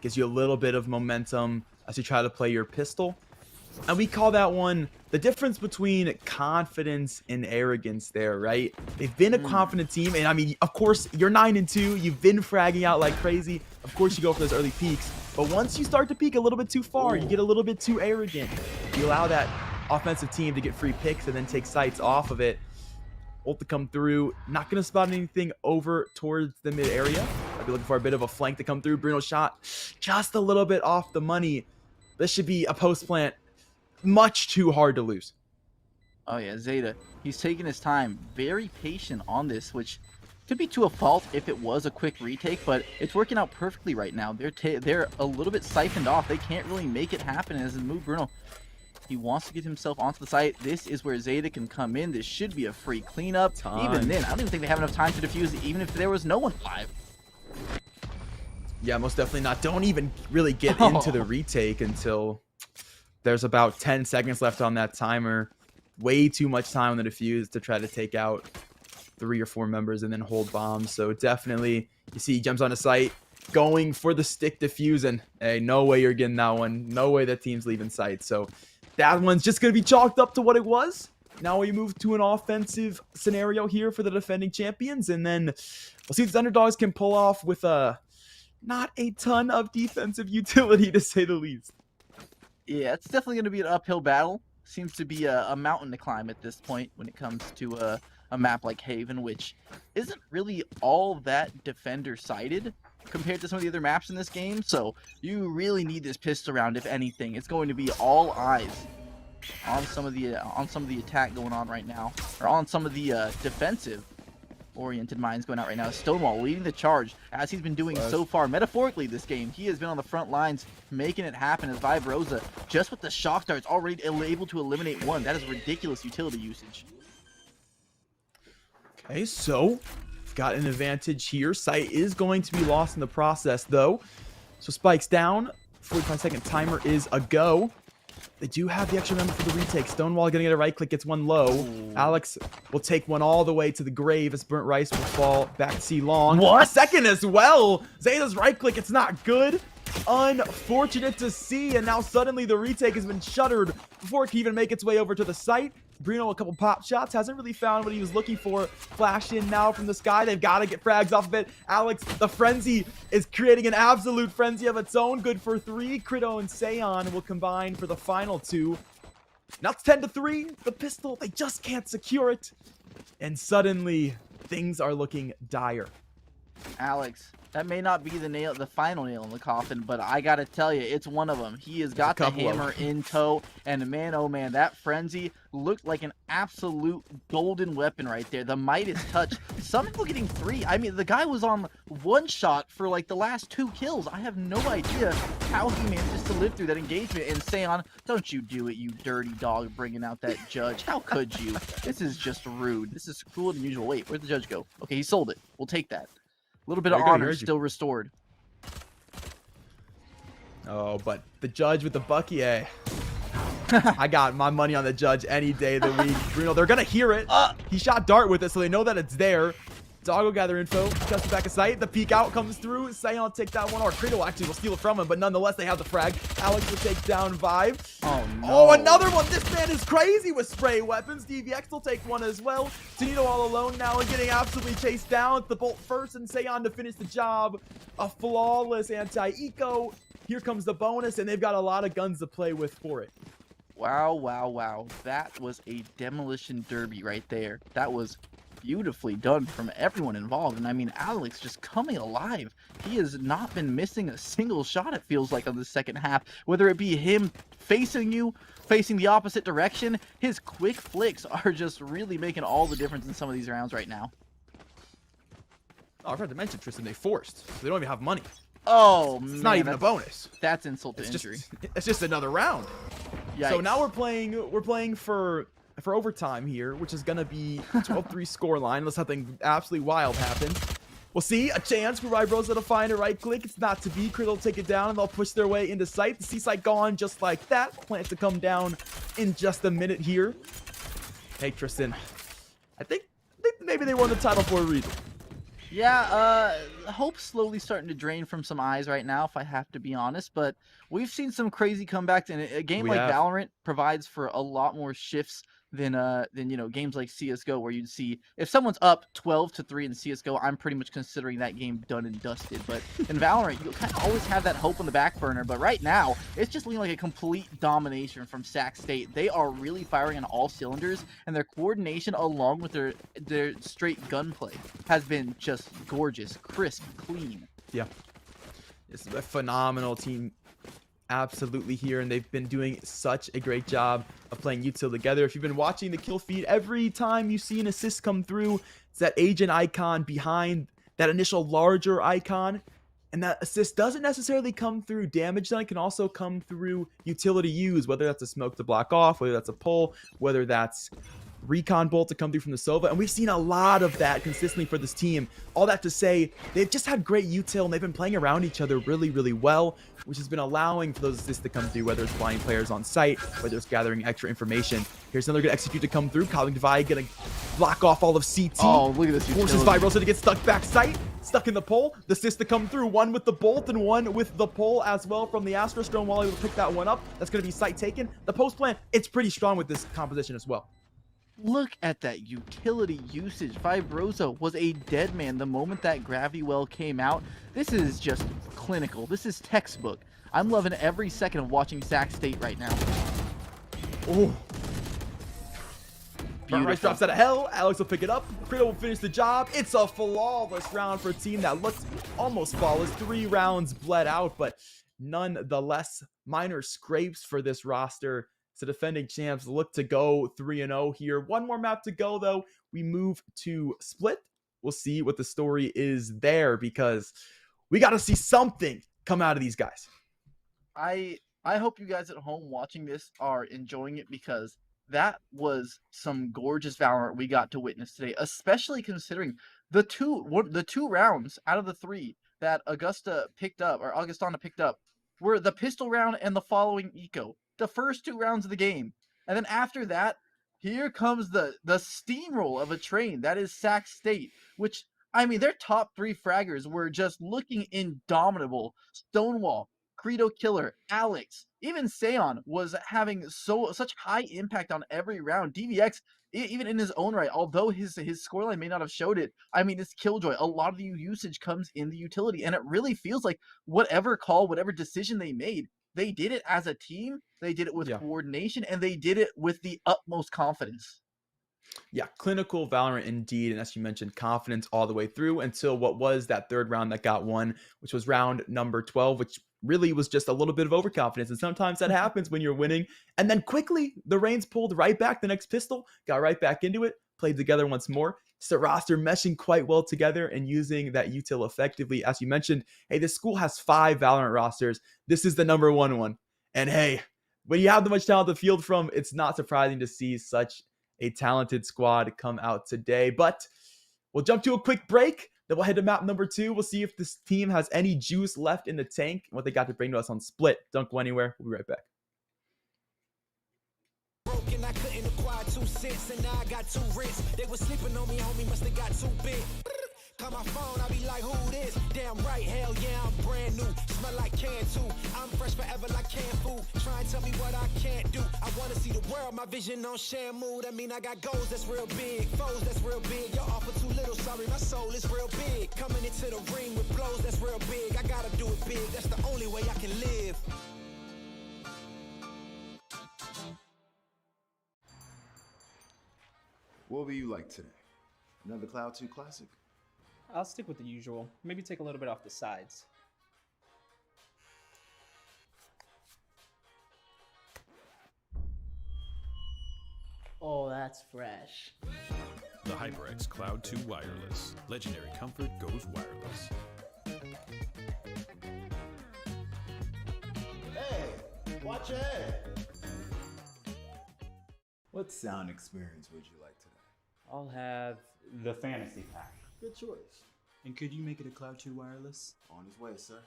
Gives you a little bit of momentum as you try to play your pistol. And we call that one the difference between confidence and arrogance there, right? They've been a confident team. And I mean, of course, you're 9-2. You've been fragging out like crazy. Of course, you go for those early peaks. But once you start to peak a little bit too far, you get a little bit too arrogant. You allow that offensive team to get free picks and then take sights off of it. Ult to come through. Not going to spot anything over towards the mid area. I'd be looking for a bit of a flank to come through. Bruno shot just a little bit off the money. This should be a post plant. Much too hard to lose. Oh yeah, Zeta. He's taking his time. Very patient on this, which could be to a fault if it was a quick retake, but it's working out perfectly right now. They're a little bit siphoned off. They can't really make it happen as a move. Bruno, he wants to get himself onto the site. This is where Zeta can come in. This should be a free cleanup. Even then, I don't even think they have enough time to defuse it, even if there was no one live. Yeah, most definitely not. Don't even really get into the retake until there's about 10 seconds left on that timer. Way too much time on the defuse to try to take out 3 or 4 members and then hold bombs. So definitely, you see he jumps on the site, going for the stick defuse, and hey, no way you're getting that one. No way that team's leaving site. So that one's just going to be chalked up to what it was. Now we move to an offensive scenario here for the defending champions, and then we'll see if the underdogs can pull off with not a ton of defensive utility, to say the least. Yeah, it's definitely going to be an uphill battle. Seems to be a mountain to climb at this point when it comes to a map like Haven, which isn't really all that defender-sided compared to some of the other maps in this game. So you really need this pistol round, if anything. It's going to be all eyes on some of the attack going on right now, or on some of the defensive-oriented minds going out right now. Stonewall leading the charge, as he's been doing so far. Metaphorically, this game, he has been on the front lines, making it happen as Vibrosa, just with the shock darts, already able to eliminate one. That is ridiculous utility usage. Okay, so we've got an advantage here. Sight is going to be lost in the process, though. So spikes down. 45-second timer is a go. They do have the extra member for the retake. Stonewall getting it a right click, gets one low. Ooh. Alex will take one all the way to the grave as Burnt Rice will fall back to C long. What? A second as well. Zeta's right click, it's not good. Unfortunate to see, and now suddenly the retake has been shuttered before it can even make its way over to the site. Bruno, a couple pop shots, hasn't really found what he was looking for. Flash in now from the sky. They've got to get frags off of it. Alex, the frenzy is creating an absolute frenzy of its own. Good for 3. Crito and Seon will combine for the final 2. Now it's 10-3. The pistol, they just can't secure it. And suddenly, things are looking dire. Alex, that may not be the final nail in the coffin, but I gotta tell you, it's one of them. He has got the hammer in tow, and man, oh man, that frenzy looked like an absolute golden weapon right there. The Midas touch. Some people getting 3. I mean, the guy was on 1 shot for like the last 2 kills. I have no idea how he manages to live through that engagement. And Seon, don't you do it, you dirty dog, bringing out that judge. How could you? This is just rude. This is crueler than usual. Wait, where'd the judge go? Okay, he sold it. We'll take that. A little bit of honor still restored. Oh, but the judge with the Bucky, eh? I got my money on the judge any day of the week. Bruno, they're going to hear it. He shot dart with it, so they know that it's there. Doggo gather info, cuts back a sight. The peek out comes through. Sion take that one, or Credo actually will steal it from him, but nonetheless, they have the frag. Alex will take down Vibe. Oh, no. Oh, another one. This man is crazy with spray weapons. DVX will take one as well. Tenito all alone now and getting absolutely chased down. The bolt first and Sion to finish the job. A flawless anti-eco. Here comes the bonus, and they've got a lot of guns to play with for it. Wow, wow, wow. That was a demolition derby right there. That was beautifully done from everyone involved. And I mean, Alex just coming alive. He has not been missing a single shot, it feels like, on the second half. Whether it be him facing you, facing the opposite direction, his quick flicks are just really making all the difference in some of these rounds right now. Oh, I forgot to mention, Tristan, they forced. So they don't even have money. Oh, man. It's not even a bonus. That's insult to injury. It's just another round. Yikes. So now we're playing for overtime here, which is gonna be 12-3 scoreline unless something absolutely wild happens. We'll see a chance for Vibrosa to find a right click. It's not to be. Crit will take it down and they'll push their way into sight. The C site gone just like that. Plant to come down in just a minute here. Hey Tristan, I think maybe they won the title for a reason. Yeah, hope slowly starting to drain from some eyes right now, if I have to be honest. But we've seen some crazy comebacks, and a game like Valorant provides for a lot more shifts than you know, games like CS:GO, where you'd see if someone's up 12-3 in CS:GO, I'm pretty much considering that game done and dusted. But in Valorant, you kind of always have that hope on the back burner. But right now, it's just looking like a complete domination from Sac State. They are really firing on all cylinders, and their coordination along with their straight gunplay has been just gorgeous, crisp, clean. Yeah, it's a phenomenal team. Absolutely here, and they've been doing such a great job of playing util together. If you've been watching the kill feed, every time you see an assist come through, it's that agent icon behind that initial larger icon, and that assist doesn't necessarily come through damage done. It can also come through utility use, whether that's a smoke to block off, whether that's a pull, whether that's recon bolt to come through from the Sova, and we've seen a lot of that consistently for this team. All that to say, they've just had great util, and they've been playing around each other really, really well, which has been allowing for those assists to come through, whether it's flying players on site, whether it's gathering extra information. Here's another good execute to come through. Calving Divide gonna block off all of CT. Oh, look at this utility. Forces Vibrosa to get stuck back sight, stuck in the pole. The assist to come through, one with the bolt and one with the pole as well from the Astrostone. Wally will pick that one up. That's gonna be sight taken. The post plant, it's pretty strong with this composition as well. Look at that utility usage. Vibrosa was a dead man the moment that Gravity Well came out. This is just clinical. This is textbook. I'm loving every second of watching Sac State right now. Oh. Beautiful. Rice drops out of hell. Alex will pick it up. Credo will finish the job. It's a flawless round for a team that looked almost flawless. 3 rounds bled out, but nonetheless, minor scrapes for this roster. So defending champs look to go 3-0 here. One more map to go, though. We move to Split. We'll see what the story is there, because we got to see something come out of these guys. I hope you guys at home watching this are enjoying it, because that was some gorgeous Valorant we got to witness today, especially considering the two rounds out of the 3 that Augustana picked up were the pistol round and the following eco. The first 2 rounds of the game. And then after that, here comes the steamroll of a train. That is Sac State, which, I mean, their top 3 fraggers were just looking indomitable. Stonewall, Credo Killer, Alex, even Seon was having such high impact on every round. DVX, even in his own right, although his scoreline may not have showed it, I mean, it's Killjoy. A lot of the usage comes in the utility, and it really feels like whatever call, whatever decision they made, they did it as a team, they did it with coordination, and they did it with the utmost confidence. Yeah, clinical Valorant indeed, and as you mentioned, confidence all the way through until what was that 3rd round that got won, which was round number 12, which really was just a little bit of overconfidence, and sometimes that happens when you're winning. And then quickly, the reins pulled right back. The next pistol got right back into it, played together once more. It's the roster meshing quite well together and using that util effectively. As you mentioned, hey, this school has 5 Valorant rosters. This is the number 1 one. And hey, when you have the much talent to field from, it's not surprising to see such a talented squad come out today. But we'll jump to a quick break. Then we'll head to map number 2. We'll see if this team has any juice left in the tank and what they got to bring to us on Split. Don't go anywhere. We'll be right back. Broken, I couldn't acquire 2 cents, and now I got 2 rents. They were sleeping on me, homie, must have got too big. Call my phone, I be like, who this? Damn right, hell yeah, I'm brand new. Smell like can too. I'm fresh forever like canned food. Try and tell me what I can't do. I wanna see the world, my vision on Shamu. That mean I got goals that's real big, foes that's real big. Y'all offer too little, sorry, my soul is real big. Coming into the ring with blows that's real big. I gotta do it big, that's the only way I can live. What will you like today? Another Cloud 2 classic? I'll stick with the usual. Maybe take a little bit off the sides. Oh, that's fresh. The HyperX Cloud 2 Wireless. Legendary comfort goes wireless. Hey, watch your head. What sound experience would you like today? I'll have the fantasy pack. Good choice. And could you make it a Cloud 2 wireless? On his way, sir.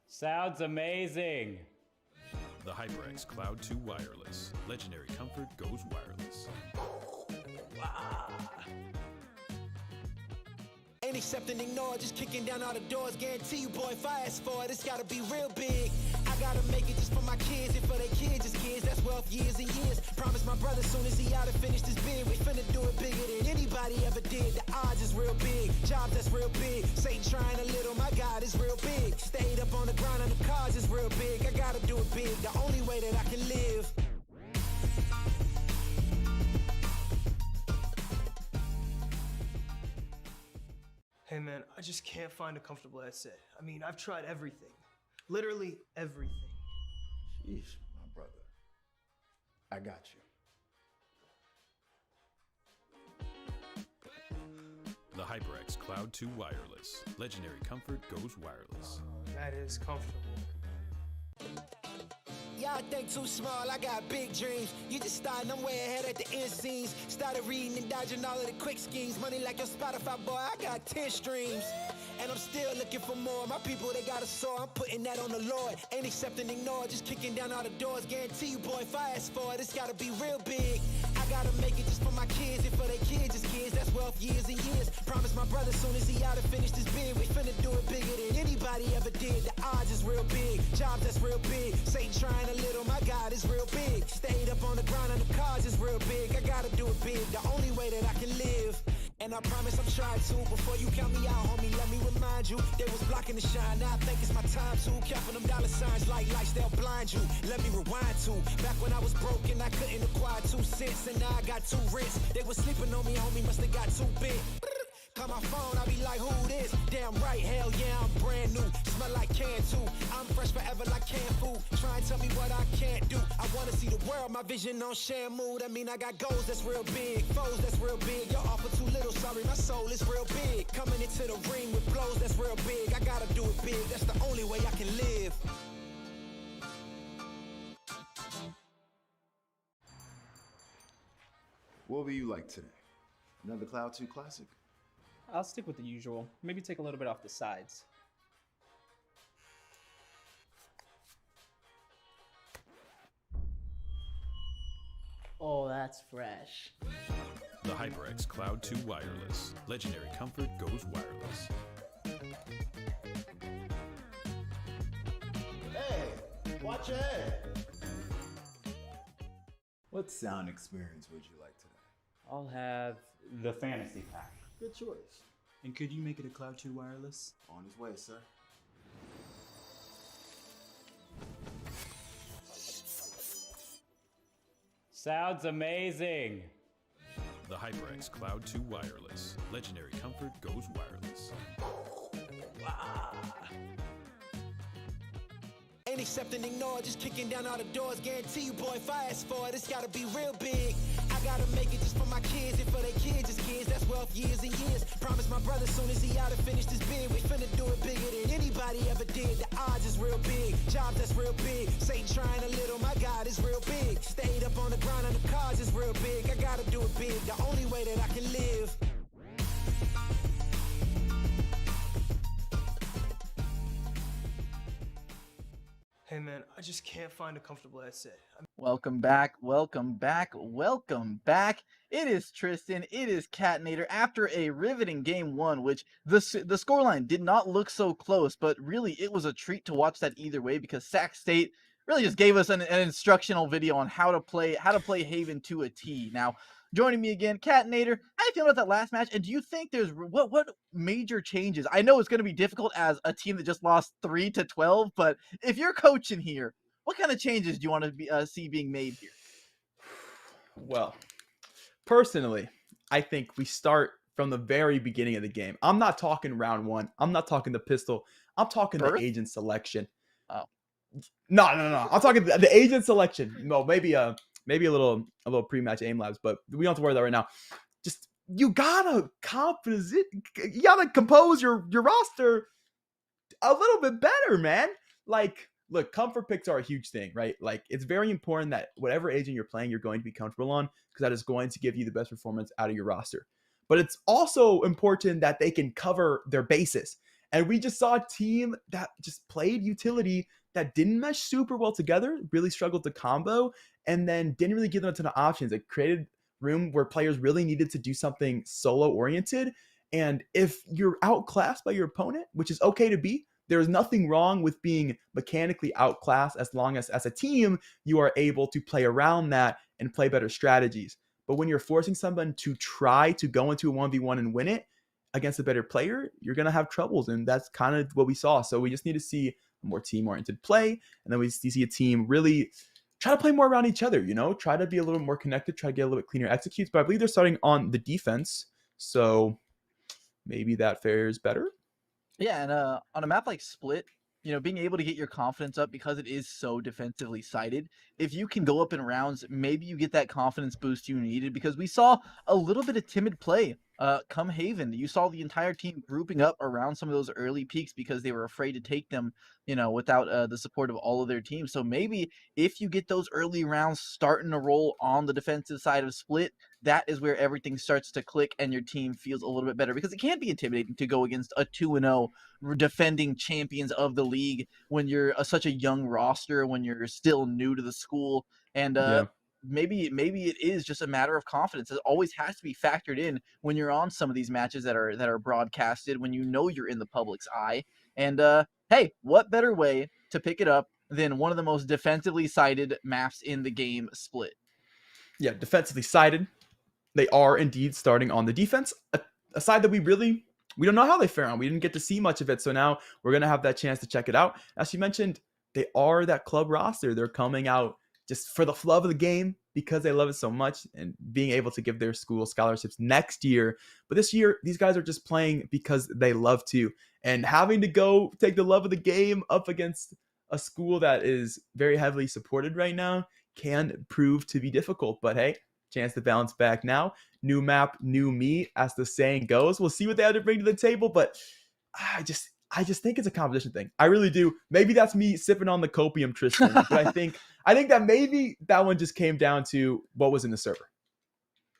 Sounds amazing. The HyperX Cloud 2 Wireless. Legendary comfort goes wireless. Ain't accept and ignore, just kicking down all the doors. Guarantee you, boy, if I ask for it, it's gotta be real big. I gotta make it just for my kids and for their kids, just kids. That's wealth years and years. Promise my brother soon as he out and finish this bid, we finna do it bigger than anybody ever did. The odds is real big, jobs that's real big. Satan trying a little, my God is real big. Stayed up on the grind on the cars is real big. I gotta do it big, the only way that I can live. Hey man, I just can't find a comfortable headset. I mean, I've tried everything. Literally everything. Sheesh, my brother. I got you. The HyperX Cloud 2 Wireless. Legendary comfort goes wireless. That is comfortable. Y'all think too small, I got big dreams. You just starting, I'm way ahead at the end scenes. Started reading and dodging all of the quick schemes. Money like your Spotify, boy, I got 10 streams. And I'm still looking for more. My people, they got a soar, I'm putting that on the Lord. Ain't accept and ignore, just kicking down all the doors. Guarantee you, boy, if I ask for it, it's gotta be real big. I gotta make it just for my kids and for their kids, just kids. That's wealth years and years. Promise my brother soon as he out and finish this bid, we finna do it bigger than anybody ever did. The odds is real big, jobs that's real big. Satan trying a little, my God is real big. Stayed up on the grind on the cars is real big. I gotta do it big, the only way that I can live. And I promise I'm trying to. Before you count me out, homie, let me remind you. They was blocking the shine, now I think it's my time to. Counting them dollar signs like lights, they'll blind you. Let me rewind to. Back when I was broken, I couldn't acquire 2 cents. And now I got 2 rents. They was sleeping on me, homie, must have got too big. Call my phone, I be like, who this? Damn right, hell yeah, I'm brand new. Smell like can too. I'm fresh forever like canned food. Try and tell me what I can't do. I wanna see the world, my vision on Shamu. That mean I got goals that's real big, foes that's real big. Y'all offer too little, sorry, my soul is real big. Coming into the ring with blows that's real big. I gotta do it big, that's the only way I can live. What will you like today? Another Cloud 2 classic? I'll stick with the usual. Maybe take a little bit off the sides. Oh, that's fresh. The HyperX Cloud 2 Wireless. Legendary comfort goes wireless. Hey, watch your head. What sound experience would you like today? I'll have the fantasy pack. Good choice. And could you make it a Cloud 2 wireless? On his way, sir. Sounds amazing. The HyperX Cloud 2 Wireless. Legendary comfort goes wireless. Ain't accept and ignore, just kicking down all the doors. Guarantee you, boy, if I ask for it, it's gotta be real big. I gotta make it just for my kids and for their kids, just kids. That's wealth years and years. Promise my brother soon as he out and finish this bid, we finna do it bigger than anybody ever did. The odds is real big, jobs that's real big. Satan trying a little, my God is real big. Stayed up on the grind on the cars is real big. I gotta do it big, the only way that I can live. Hey man, man, I just can't find a comfortable essay. Welcome back, welcome back, welcome back. It is Tristan, it is Catnator. After a riveting game one, which the scoreline did not look so close, but really it was a treat to watch that either way because Sac State really just gave us an instructional video on how to play Haven to a T. Now, joining me again, Catnator. How do you feel about that last match? And do you think there's what major changes? I know it's going to be difficult as a team that just lost 3-12, but if you're coaching here, what kind of changes do you want to see being made here? Well, personally, I think we start from the very beginning of the game. I'm not talking round one. I'm not talking the pistol. I'm talking the agent selection. Oh. No. I'm talking the agent selection. No, maybe a little pre-match aim labs, but we don't have to worry about that right now. Just you gotta compose your roster a little bit better, man. Like, look, comfort picks are a huge thing, right? Like, it's very important that whatever agent you're playing, you're going to be comfortable on because that is going to give you the best performance out of your roster. But it's also important that they can cover their bases. And we just saw a team that just played utility that didn't mesh super well together, really struggled to combo, and then didn't really give them a ton of options. It created room where players really needed to do something solo-oriented. And if you're outclassed by your opponent, which is okay to be, there is nothing wrong with being mechanically outclassed as long as a team, you are able to play around that and play better strategies. But when you're forcing someone to try to go into a 1v1 and win it against a better player, you're going to have troubles. And that's kind of what we saw. So we just need to see a more team-oriented play. And then we see a team really try to play more around each other, try to be a little more connected, try to get a little bit cleaner executes. But I believe they're starting on the defense. So maybe that fares better. Yeah, and on a map like Split, being able to get your confidence up because it is so defensively sided, if you can go up in rounds, maybe you get that confidence boost you needed because we saw a little bit of timid play come Haven. You saw the entire team grouping up around some of those early peaks because they were afraid to take them, without the support of all of their teams. So maybe if you get those early rounds starting to roll on the defensive side of Split, that is where everything starts to click and your team feels a little bit better because it can be intimidating to go against a 2-0 defending champions of the league when you're such a young roster, when you're still new to the school. And maybe it is just a matter of confidence. It always has to be factored in when you're on some of these matches that are broadcasted, when you're in the public's eye. And hey, what better way to pick it up than one of the most defensively sided maps in the game, Split? Yeah, defensively sided. They are indeed starting on the defense, a side that we don't know how they fare on. We didn't get to see much of it, so now we're going to have that chance to check it out. As you mentioned, they are that club roster. They're coming out just for the love of the game because they love it so much and being able to give their school scholarships next year. But this year, these guys are just playing because they love to. And having to go take the love of the game up against a school that is very heavily supported right now can prove to be difficult. But hey, chance to bounce back now. New map, new me, as the saying goes. We'll see what they have to bring to the table, but I just think it's a competition thing. I really do. Maybe that's me sipping on the copium, Tristan. But I think that maybe that one just came down to what was in the server.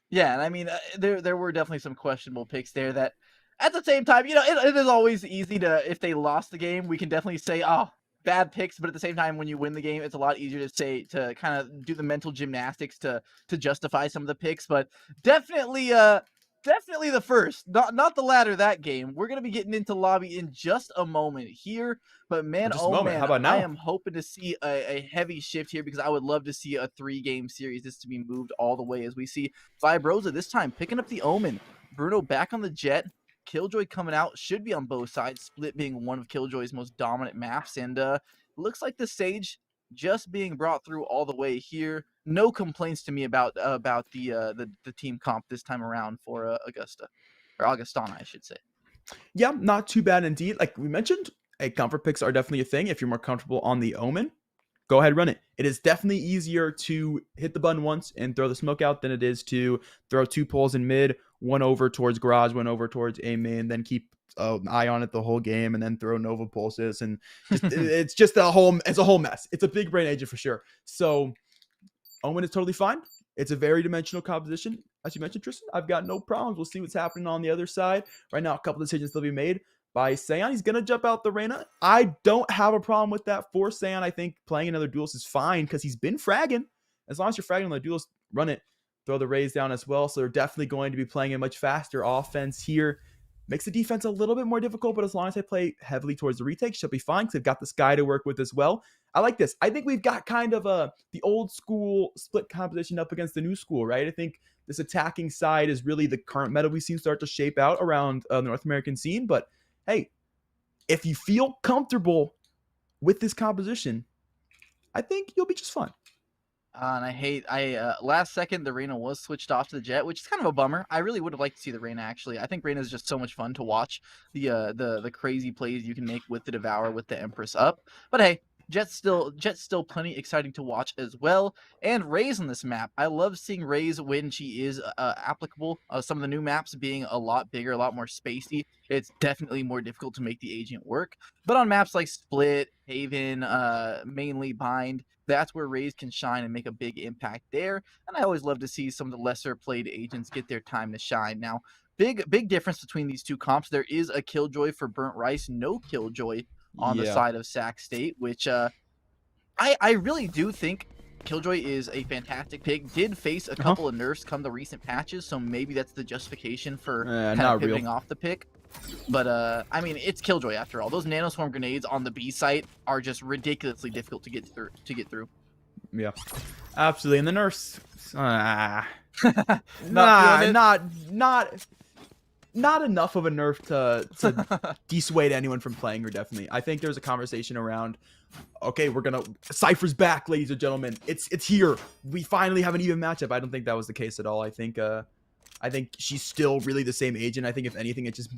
Yeah, and I mean, there were definitely some questionable picks there that, at the same time, it is always easy to, if they lost the game, we can definitely say, oh, bad picks, but at the same time, when you win the game, it's a lot easier to kind of do the mental gymnastics to justify some of the picks. But definitely the first, not the latter. That game, we're gonna be getting into lobby in just a moment here. But man, man, how about now? I am hoping to see a heavy shift here because I would love to see a 3-game series. This to be moved all the way as we see Vibrosa this time picking up the Omen, Bruno back on the Jet. Killjoy coming out, should be on both sides, Split being one of Killjoy's most dominant maps, and looks like the Sage just being brought through all the way here. No complaints to me about the team comp this time around for Augustana, I should say. Yeah, not too bad indeed. Like we mentioned, comfort picks are definitely a thing. If you're more comfortable on the Omen, go ahead, run it. It is definitely easier to hit the button once and throw the smoke out than it is to throw 2 poles in mid, one over towards garage, one over towards A main, then keep an eye on it the whole game, and then throw Nova pulses, and it's a whole mess. It's a big brain agent for sure. So Omen is totally fine. It's a very dimensional composition. As you mentioned, Tristan, I've got no problems. We'll see what's happening on the other side. Right now, a couple decisions will be made by Seon. He's going to jump out the Reyna. I don't have a problem with that for Seon. I think playing another duelist is fine because he's been fragging. As long as you're fragging on the duelist, run it. Throw the Rays down as well. So they're definitely going to be playing a much faster offense here. Makes the defense a little bit more difficult, but as long as they play heavily towards the retake, she'll be fine because they've got this guy to work with as well. I like this. I think we've got kind of the old school split composition up against the new school, right? I think this attacking side is really the current meta we've seen start to shape out around the North American scene. But hey, if you feel comfortable with this composition, I think you'll be just fine. And last second the Reyna was switched off to the Jet, which is kind of a bummer. I really would have liked to see the Reyna actually. I think Reyna is just so much fun to watch. The crazy plays you can make with the Devour with the Empress up. But hey, Jet's still plenty exciting to watch as well. And Raze on this map. I love seeing Raze when she is applicable. Some of the new maps being a lot bigger, a lot more spacey. It's definitely more difficult to make the agent work. But on maps like Split, Haven, mainly Bind, that's where Raze can shine and make a big impact there. And I always love to see some of the lesser played agents get their time to shine. Now, big difference between these two comps. There is a Killjoy for Burnt Rice, no Killjoy on the side of Sac State, which I really do think Killjoy is a fantastic pick. Did face a couple of nerfs come the recent patches, so maybe that's the justification for kind of pivoting off the pick. But I mean, it's Killjoy after all. Those nanoswarm grenades on the B site are just ridiculously difficult to get through. Yeah, absolutely. And the nerfs, not enough of a nerf to dissuade anyone from playing her. Definitely, I think there's a conversation around. Okay, Cypher's back, ladies and gentlemen. It's here. We finally have an even matchup. I don't think that was the case at all. I think she's still really the same agent. I think if anything, it just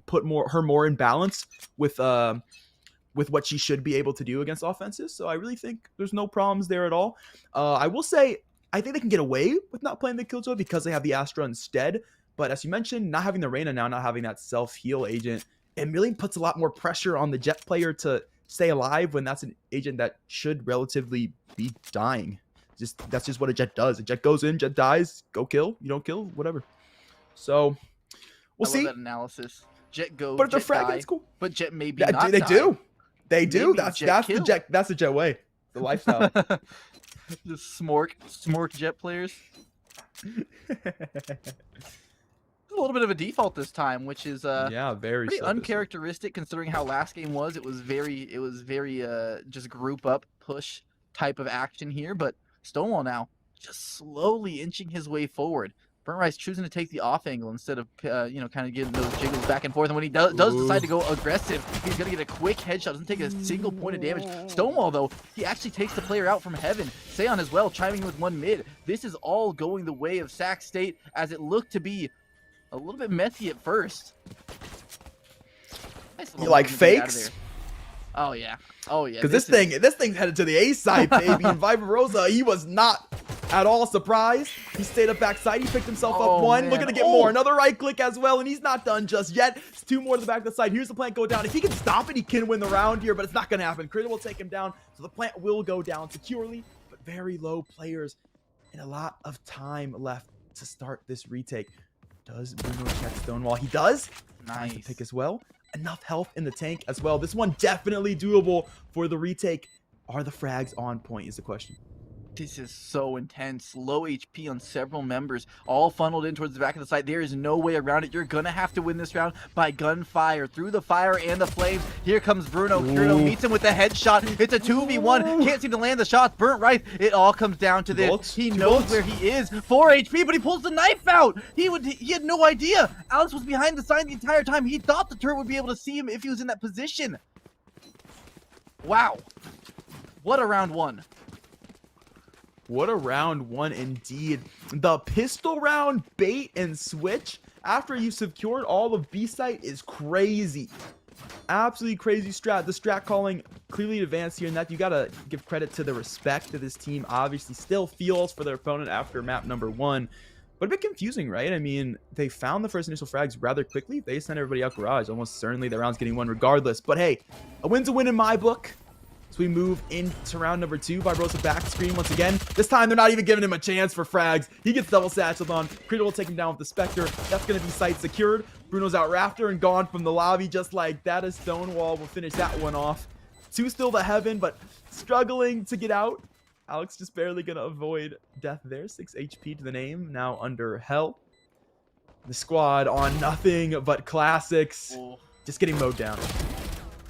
put her more in balance with what she should be able to do against offenses. So I really think there's no problems there at all. I will say I think they can get away with not playing the Killjoy because they have the Astra instead. But as you mentioned, not having the Reyna now, not having that self-heal agent, it really puts a lot more pressure on the Jet player to stay alive when that's an agent that should relatively be dying. That's just what a Jet does. A Jet goes in, Jet dies, go kill. You don't kill, whatever. So we'll see. Love that analysis. Jet goes, but Jet the fragment's cool. But Jet maybe not. They die. do. They do. Maybe That's kill. the Jet way. The lifestyle. Just smork Jet players. A little bit of a default this time, which is very pretty uncharacteristic considering how last game was. It was very just group up push type of action here, but Stonewall now just slowly inching his way forward. Burnt Rice choosing to take the off angle instead of kind of getting those jiggles back and forth. And when he does decide to go aggressive, he's gonna get a quick headshot. Doesn't take a single point of damage. Stonewall though, he actually takes the player out from heaven. Seon as well, chiming in with one mid. This is all going the way of Sac State as it looked to be a little bit messy at first. Nice. You like fakes? Oh yeah. Because this thing's headed to the A side, baby. And Viper Rosa, he was not at all surprised. He stayed up backside. He picked himself up one. Man. Looking to get more. Another right click as well, and he's not done just yet. It's two more to the back of the side. Here's the plant go down. If he can stop it, he can win the round here, but it's not going to happen. Critter will take him down, so the plant will go down securely, but very low players and a lot of time left to start this retake. Does Bruno check Stonewall? He does. Nice to pick as well. Enough health in the tank as well. This one definitely doable for the retake. Are the frags on point is the question. This is so intense. Low HP on several members, all funneled in towards the back of the site. There is no way around it. You're gonna have to win this round by gunfire through the fire and the flames. Here comes Bruno. Bruno meets him with a headshot. It's a 2v1. Can't seem to land the shots. Burnt Rice. It all comes down to this. He knows where he is. 4 HP, but he pulls the knife out. He had no idea. Alex was behind the sign the entire time. He thought the turret would be able to see him if he was in that position. Wow. What a round one. What a round one indeed. The pistol round bait and switch after you secured all of B site is crazy. Absolutely crazy strat. The strat calling clearly advanced here, and that you gotta give credit to the respect that this team obviously still feels for their opponent after map number 1. But a bit confusing, right? I mean, they found the first initial frags rather quickly. They sent everybody out garage. Almost certainly the round's getting one regardless. But hey, a win's a win in my book. as we move into round number 2. Vibrosa back screen once again. This time they're not even giving him a chance for frags. He gets double satcheled on. Credo will take him down with the Spectre. That's going to be site secured. Bruno's out Rafter and gone from the lobby just like that. As Stonewall will finish that one off. 2 still to heaven, but struggling to get out. Alex just barely going to avoid death there. 6 HP to the name. Now under hell. The squad on nothing but classics. Just getting mowed down.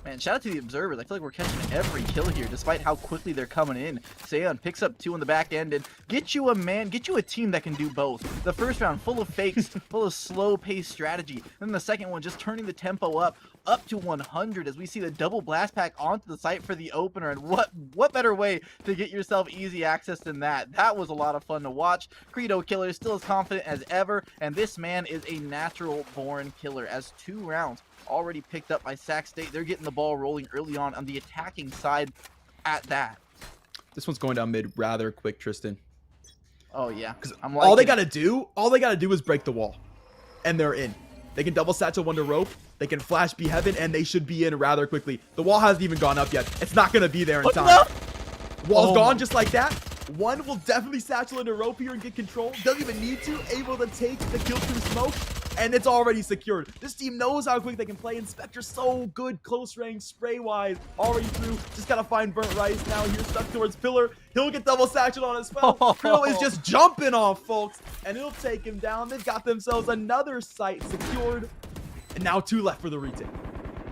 Man, shout out to the observers. I feel like we're catching every kill here, despite how quickly they're coming in. Seon picks up 2 on the back end and get you a team that can do both. The first round full of fakes, full of slow-paced strategy. Then the second one just turning the tempo up to 100 as we see the double blast pack onto the site for the opener. And what better way to get yourself easy access than that? That was a lot of fun to watch. Credo Killer is still as confident as ever, and this man is a natural-born killer as 2 rounds already picked up by Sac State. They're getting the ball rolling early on the attacking side at that. This one's going down mid rather quick, Tristan. Oh yeah, because all they gotta do is break the wall, and they're in. They can double satchel 1 to rope. They can flash B heaven, and they should be in rather quickly. The wall hasn't even gone up yet. It's not gonna be there in time. Wall's gone just like that. 1 will definitely satchel into rope here and get control. Doesn't even need to. Able to take the kill through smoke. And it's already secured. This team knows how quick they can play. Inspector's so good close range, spray-wise, already through. Just gotta find Burnt Rice now. He's stuck towards Pillar. He'll get double satchel on as well. Credo is just jumping off, folks, and it'll take him down. They've got themselves another site secured, and now 2 left for the retake.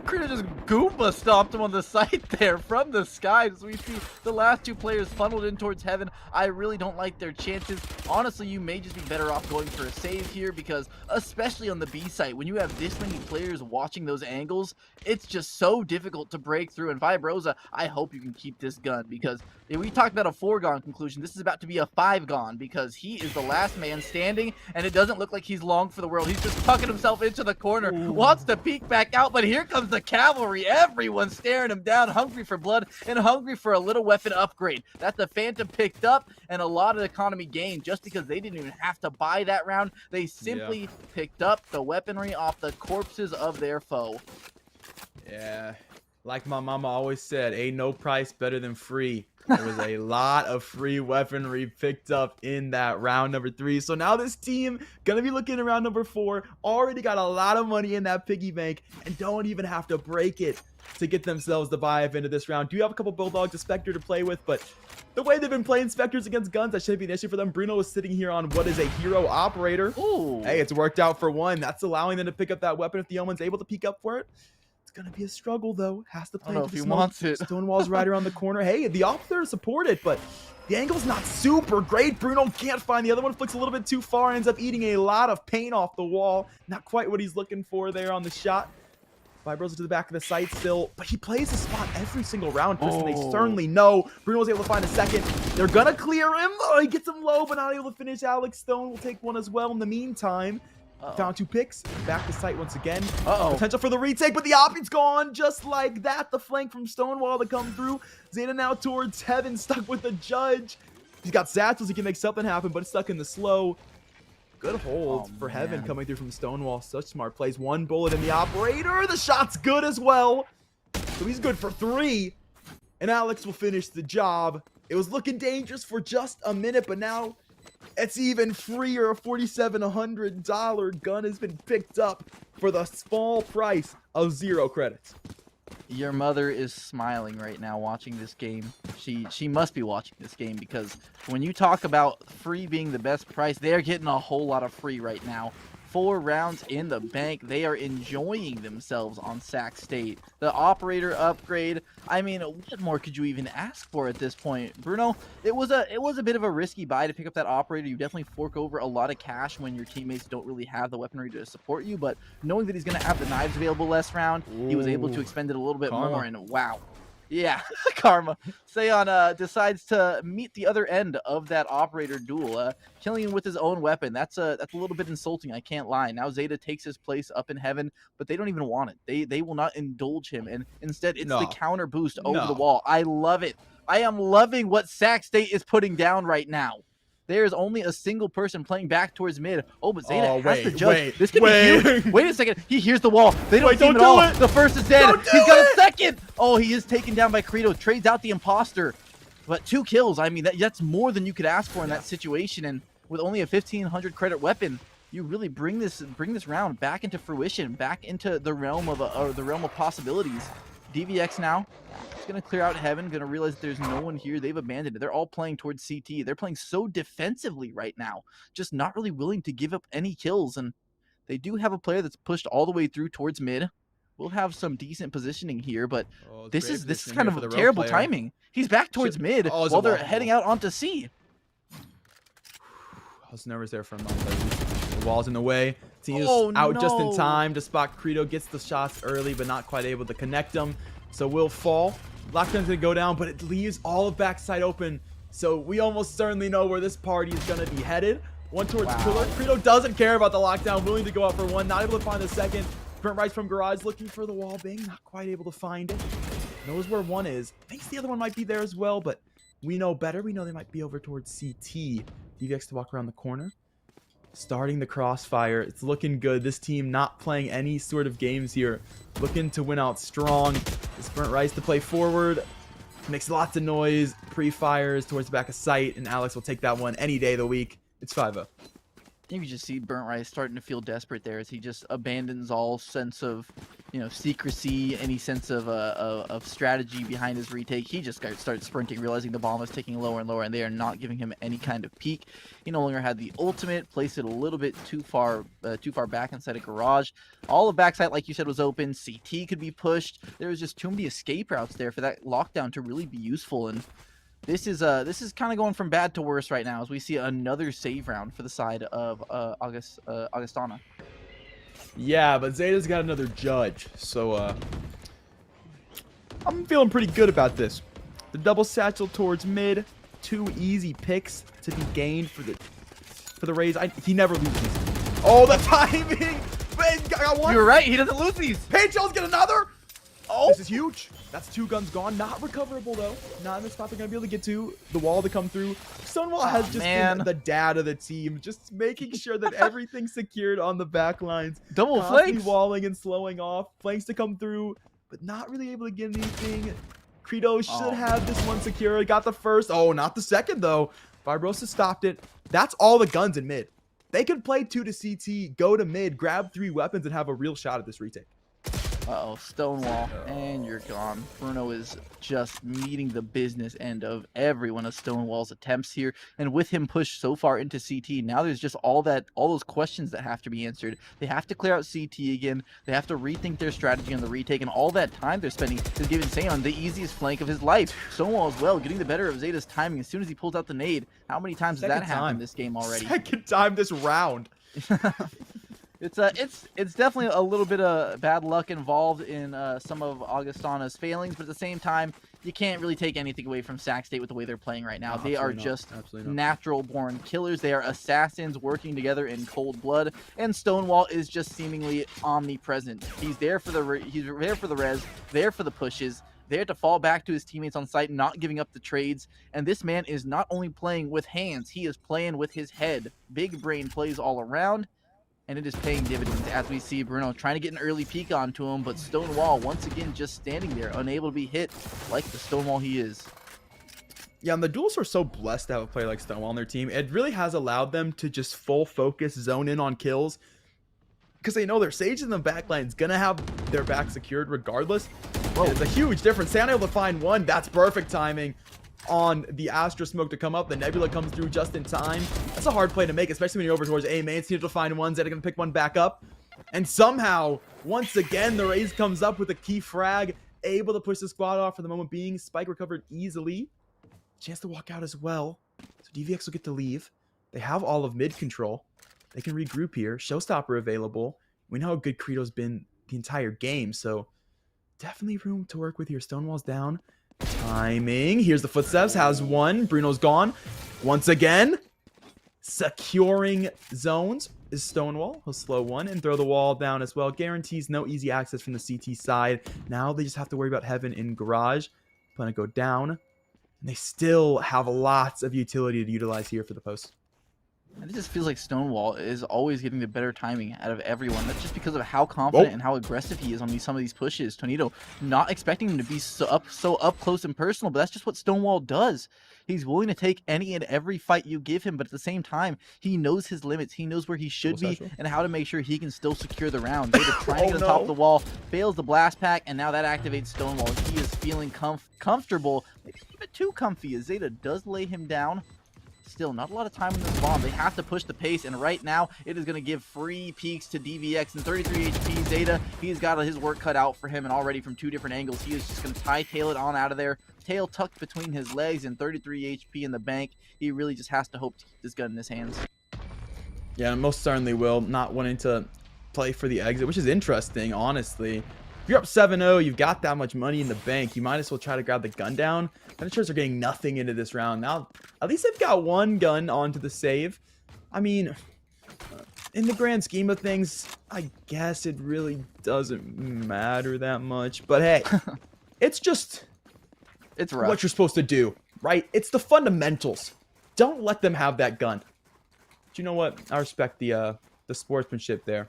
Credo just Goomba stomped him on the site there from the sky as we see the last 2 players funneled in towards heaven. I really don't like their chances. Honestly, you may just be better off going for a save here because especially on the B site, when you have this many players watching those angles, it's just so difficult to break through. And Vibrosa, I hope you can keep this gun because if we talked about a 4-gone conclusion, this is about to be a 5-gone because he is the last man standing and it doesn't look like he's long for the world. He's just tucking himself into the corner, wants to peek back out, but here comes the cavalry. Everyone's staring him down, hungry for blood and hungry for a little weapon upgrade. That the Phantom picked up and a lot of economy gained just because they didn't even have to buy that round. They simply picked up the weaponry off the corpses of their foe. Yeah, like my mama always said, ain't no price better than free. There was a lot of free weaponry picked up in that round number 3. So now this team gonna be looking around number 4. Already got a lot of money in that piggy bank and don't even have to break it to get themselves the buy-up into this round. Do have a couple Bulldogs, a Spectre to play with, but the way they've been playing Spectres against guns, that shouldn't be an issue for them. Bruno is sitting here on what is a hero operator. Ooh. Hey, it's worked out for 1. That's allowing them to pick up that weapon if the Omen's able to peek up for it. Gonna be a struggle though. Has to play. I don't know if he wants it. Stonewall's right around the corner. Hey, the op there to support it, but the angle's not super great. Bruno can't find the other one. Flicks a little bit too far. Ends up eating a lot of paint off the wall. Not quite what he's looking for there on the shot. Vibrosa to the back of the site still, but he plays the spot every single round. Tristan, they certainly know. Bruno's able to find a second. They're gonna clear him. Oh, he gets him low, but not able to finish. Alex Stone will take 1 as well. In the meantime, found 2 picks. Back to site once again. Potential for the retake, but the option's gone just like that. The flank from Stonewall to come through. Zeta now towards heaven, stuck with the judge. He's got satchels. He can make something happen, but it's stuck in the slow. Good hold for heaven coming through from Stonewall. Such smart plays. 1 bullet in the operator. The shot's good as well. So he's good for 3. And Alex will finish the job. It was looking dangerous for just a minute, but now it's even freer. A $4,700 gun has been picked up for the small price of 0 credits. Your mother is smiling right now watching this game. She must be watching this game because when you talk about free being the best price, they're getting a whole lot of free right now. 4 rounds in the bank. They are enjoying themselves on Sac State. The operator upgrade. I mean, what more could you even ask for at this point? Bruno, it was a bit of a risky buy to pick up that operator. You definitely fork over a lot of cash when your teammates don't really have the weaponry to support you, but knowing that he's going to have the knives available last round, he was able to expend it a little bit more, and wow. Yeah, Karma. Seon decides to meet the other end of that operator duel, killing him with his own weapon. That's a little bit insulting, I can't lie. Now Zeta takes his place up in heaven, but they don't even want it. They will not indulge him, and instead it's the counter boost over the wall. I love it. I am loving what Sac State is putting down right now. There is only a single person playing back towards mid. Oh, but Zeta has the judge. This could be huge. Wait a second. He hears the wall. They don't see him at all. The first is dead. He's got a second. second. Oh, he is taken down by Credo. Trades out the imposter. But 2 kills, I mean, that's more than you could ask for in that situation. And with only a 1,500 credit weapon, you really bring this round back into fruition, back into the realm of possibilities. DVX now is going to clear out Heaven, going to realize that there's no one here. They've abandoned it. They're all playing towards CT. They're playing so defensively right now, just not really willing to give up any kills. And they do have a player that's pushed all the way through towards mid. We'll have some decent positioning here, but this is kind of terrible timing. He's back towards mid while they're heading out onto C. I was nervous there for a moment. The wall's in the way. Team is out just in time to spot Credo. Gets the shots early, but not quite able to connect them. So will fall. Lockdown's going to go down, but it leaves all of backside open. So we almost certainly know where this party is going to be headed. One towards Pillar. Credo doesn't care about the lockdown. Willing to go out for one. Not able to find the second. Sprint right from Garage, looking for the wall bang. Not quite able to find it. Knows where one is. Thinks the other one might be there as well, but we know better. We know they might be over towards CT. DVX to walk around the corner. Starting the crossfire. It's looking good. This team not playing any sort of games here. Looking to win out strong. The Sprint Rice to play forward. Makes lots of noise. Pre-fires towards the back of sight. And Alex will take that one any day of the week. It's 5-0. You can just see Burnt Rice starting to feel desperate there as he just abandons all sense of, secrecy, any sense of strategy behind his retake. He just starts sprinting, realizing the bomb is taking lower and lower, and they are not giving him any kind of peek. He no longer had the ultimate, placed it a little bit too far back inside a Garage. All of backside, like you said, was open. CT could be pushed. There was just too many escape routes there for that lockdown to really be useful. And this is kind of going from bad to worse right now as we see another save round for the side of Augustana. Yeah, but Zeta's got another judge, so I'm feeling pretty good about this. The double satchel towards mid, 2 easy picks to be gained for the Rays. He never loses. Oh, the timing! Got one. You're right. He doesn't lose these. Pagels get another. Oh, this is huge. That's 2 guns gone. Not recoverable, though. Not in the spot they're going to be able to get to. The wall to come through. Stonewall has just been the dad of the team. Just making sure that everything's secured on the back lines. Double flanks. Walling and slowing off. Flanks to come through, but not really able to get anything. Credo should have this one secure. Got the first. Oh, not the second, though. Fibrosa stopped it. That's all the guns in mid. They could play 2 to CT, go to mid, grab 3 weapons, and have a real shot at this retake. Uh-oh, Stonewall, and you're gone. Bruno is just meeting the business end of every one of Stonewall's attempts here, and with him pushed so far into CT, now there's just all those questions that have to be answered. They have to clear out CT again. They have to rethink their strategy on the retake, and all that time they're spending is giving Seon the easiest flank of his life. Stonewall as well, getting the better of Zeta's timing as soon as he pulls out the nade. How many times has that happened this game already? Second time this round. It's definitely a little bit of bad luck involved in some of Augustana's failings, but at the same time, you can't really take anything away from Sac State with the way they're playing right now. They are just natural-born killers. They are assassins working together in cold blood, and Stonewall is just seemingly omnipresent. He's there for the res, there for the pushes, there to fall back to his teammates on site, not giving up the trades. And this man is not only playing with hands, he is playing with his head. Big brain plays all around. And it is paying dividends as we see Bruno trying to get an early peek onto him, but Stonewall once again just standing there, unable to be hit like the Stonewall he is. Yeah, and the Duels are so blessed to have a player like Stonewall on their team. It really has allowed them to just full focus, zone in on kills, because they know their Sage in the backline is going to have their back secured regardless. It's a huge difference. Staying able to find one, that's perfect timing on the Astra smoke to come up. The Nebula comes through just in time. That's a hard play to make, especially when you're over towards A main. Need to find ones that are going to pick one back up. And somehow, once again, the Raze comes up with a key frag, able to push the squad off for the moment being. Spike recovered easily. Chance to walk out as well. So DVX will get to leave. They have all of mid control. They can regroup here. Showstopper available. We know how good Credo's been the entire game, so definitely room to work with here. Stonewall's down. Timing. Here's the footsteps. Has one. Bruno's gone. Once again. Securing zones is Stonewall. He'll slow one and throw the wall down as well. Guarantees no easy access from the CT side. Now they just have to worry about Heaven in Garage. Plan to go down. And they still have lots of utility to utilize here for the post. And it just feels like Stonewall is always getting the better timing out of everyone. That's just because of how confident and how aggressive he is on some of these pushes. Tonito not expecting him to be so up close and personal, but that's just what Stonewall does. He's willing to take any and every fight you give him, but at the same time, he knows his limits. He knows where he should be and how to make sure he can still secure the round. Zeta trying to get on top of the wall, fails the blast pack, and now that activates Stonewall. He is feeling comfortable, maybe a bit too comfy, as Zeta does lay him down. Still, not a lot of time in this bomb. They have to push the pace, and right now, it is going to give free peaks to DVX and 33 HP. Zeta, he's got his work cut out for him, and already from 2 different angles, he is just going to tail it on out of there. Tail tucked between his legs and 33 HP in the bank. He really just has to hope to keep this gun in his hands. Yeah, most certainly will. Not wanting to play for the exit, which is interesting, honestly. If you're up 7-0, you've got that much money in the bank, you might as well try to grab the gun down. Predators are getting nothing into this round. Now, at least they've got 1 gun onto the save. I mean, in the grand scheme of things, I guess it really doesn't matter that much. But hey, it's rough. What you're supposed to do, right? It's the fundamentals. Don't let them have that gun. But you know what? I respect the sportsmanship there.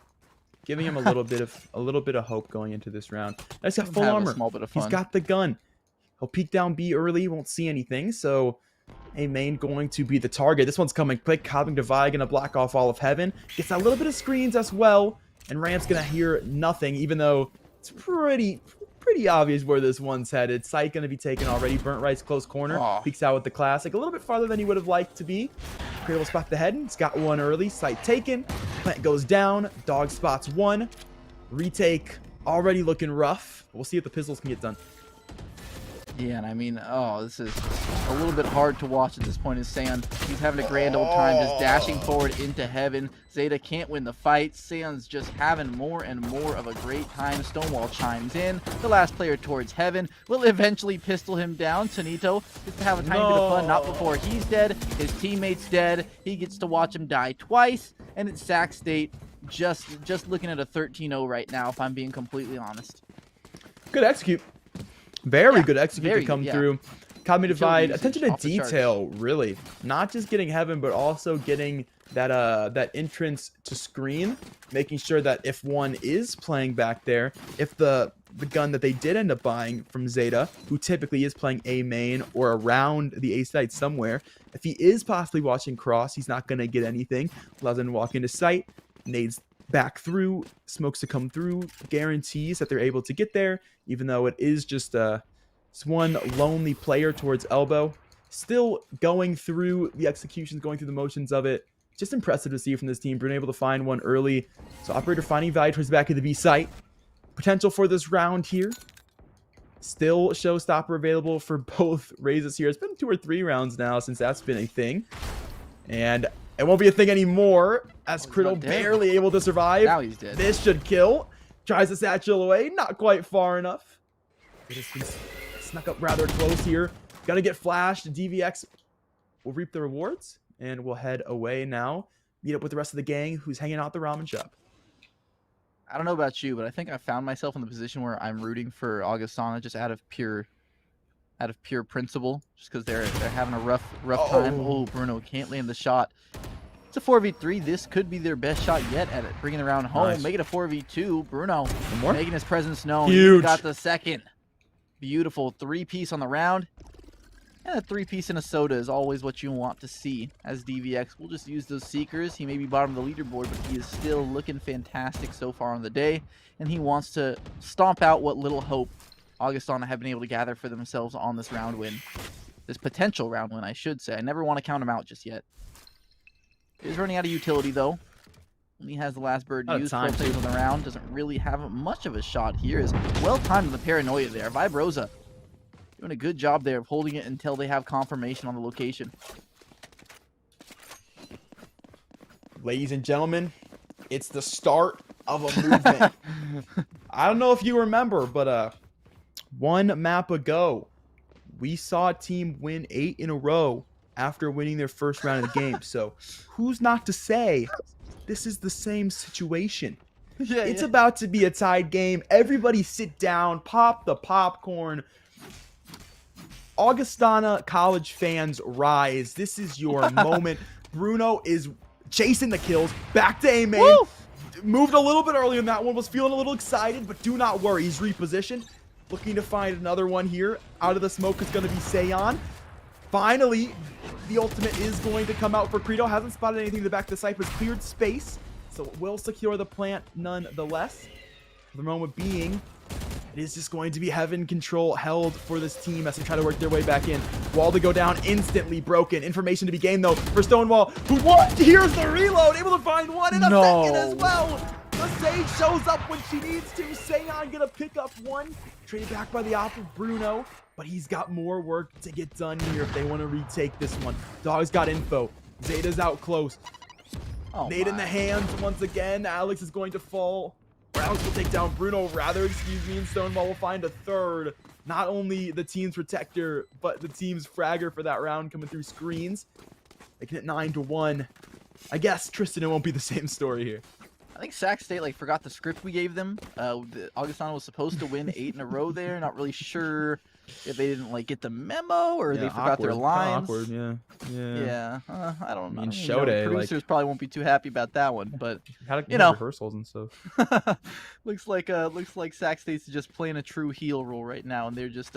Giving him a little bit of hope going into this round. He's got full armor. He's got the gun. He'll peek down B early. Won't see anything. So A main going to be the target. This one's coming quick. Cobbing Divide gonna block off all of heaven. Gets a little bit of screens as well. And Ramp's gonna hear nothing, even though it's pretty obvious where this one's headed. Sight gonna be taken already. Burnt Right's close corner. Peeks out with the classic. A little bit farther than he would have liked to be. Cradle spot the head. He's got one early. Sight taken. Plant goes down. Dog spots 1. Retake already looking rough. We'll see if the pistols can get done. Yeah, and I mean, this is a little bit hard to watch at this point. Is Sand, he's having a grand old time just dashing forward into heaven. Zeta can't win the fight. Sand's just having more and more of a great time. Stonewall chimes in. The last player towards heaven will eventually pistol him down. Tonito gets to have a tiny bit of fun, not before he's dead. His teammate's dead. He gets to watch him die twice, and it's Sac State just looking at a 13-0 right now, if I'm being completely honest. Good execute. Very good execute to come through. Cobbing Divide, attention to detail, really. Not just getting heaven, but also getting that entrance to screen, making sure that if one is playing back there, if the gun that they did end up buying from Zeta, who typically is playing A main or around the A site somewhere, if he is possibly watching cross, he's not going to get anything. Allows him to walk into sight, nades back through, smokes to come through, guarantees that they're able to get there, even though it is just one lonely player towards elbow. Still going through the executions, going through the motions of it. Just impressive to see from this team, being able to find one early. So Operator finding value towards the back of the B site. Potential for this round here. Still showstopper available for both raises here. It's been 2 or 3 rounds now since that's been a thing. And it won't be a thing anymore, as Criddle barely able to survive. Now he's dead. This should kill. Tries to satchel away. Not quite far enough. It has been snuck up rather close here. Gonna get flashed. DVX will reap the rewards. And we'll head away now. Meet up with the rest of the gang who's hanging out at the ramen shop. I don't know about you, but I think I found myself in the position where I'm rooting for Augustana just out of pure principle, just because they're having a rough time. Oh, Bruno can't land the shot. It's a 4v3. This could be their best shot yet at it, bringing the round home. Nice. Make it a 4v2. Bruno making his presence known. Huge. He got the second. Beautiful 3-piece on the round. And a 3-piece and a soda is always what you want to see as DVX. We'll just use those Seekers. He may be bottom of the leaderboard, but he is still looking fantastic so far on the day. And he wants to stomp out what little hope Augustana have been able to gather for themselves on this round win. This potential round win, I should say. I never want to count him out just yet. He's running out of utility, though. He has the last bird used. 4 plays on the round. Doesn't really have much of a shot here. Is well-timed in the paranoia there. Vibrosa doing a good job there of holding it until they have confirmation on the location. Ladies and gentlemen, it's the start of a movement. I don't know if you remember, but 1 map ago, we saw a team win 8 in a row after winning their first round of the game. So who's not to say this is the same situation? It's about to be a tied game. Everybody sit down, pop the popcorn. Augustana college fans rise. This is your moment. Bruno is chasing the kills. Back to A main. Moved a little bit early in that one. Was feeling a little excited, but do not worry. He's repositioned. Looking to find another one here. Out of the smoke is going to be Seon. Finally, the ultimate is going to come out for Credo. Hasn't spotted anything in the back of the site, but it's cleared space. So it will secure the plant nonetheless. For the moment being, it is just going to be heaven control held for this team as they try to work their way back in. Wall to go down, instantly broken. Information to be gained, though, for Stonewall, who here's the reload, able to find one in a second as well. The Sage shows up when she needs to. Seon gonna pick up one. Traded back by the off of Bruno, but he's got more work to get done here if they want to retake this one. Dog's got info. Zeta's out close. Nade in the hands once again. Alex is going to fall. Alex will take down Bruno, and Stonewall will find a third. Not only the team's protector, but the team's fragger for that round coming through screens. Making it 9-1. I guess, Tristan, it won't be the same story here. I think Sac State forgot the script we gave them. Augustana was supposed to win 8 in a row there. Not really sure if they didn't get the memo or they forgot their lines. Awkward, yeah. I don't know. Producers probably won't be too happy about that one, but had rehearsals and stuff. looks like Sac State's just playing a true heel role right now, and they're just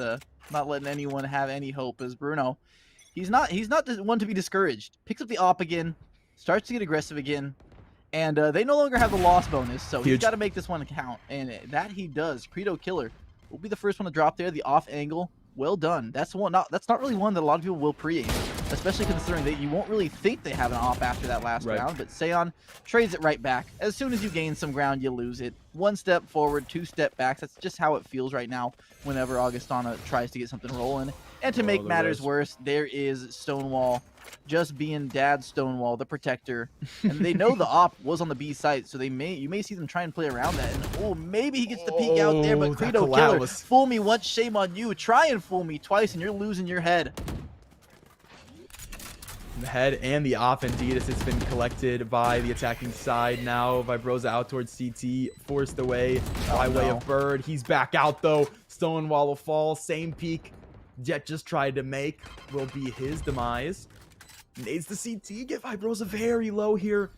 not letting anyone have any hope. As Bruno, he's not the one to be discouraged. Picks up the op again, starts to get aggressive again. And they no longer have the loss bonus, so he's got to make this one count. And that he does. Credo Killer will be the first one to drop there. The off angle, well done. That's that's not really one that a lot of people will pre-aim, especially considering that you won't really think they have an off after that last round. But Seon trades it right back. As soon as you gain some ground, you lose it. 1 step forward, 2 step backs. That's just how it feels right now whenever Augustana tries to get something rolling. And to make matters worse, there is Stonewall. Just being Dad Stonewall, the protector, and they know the op was on the B site, so you may see them try and play around that. And maybe he gets the peek out there, but Credo Killer, fool me once, shame on you. Try and fool me twice, and you're losing your head. The head and the off, indeed, as it's been collected by the attacking side. Now Vibrosa out towards CT, forced away by way of Bird. He's back out though. Stonewall will fall. Same peek Jet just tried to make will be his demise. Nades the CT, get Vibrosa very low here.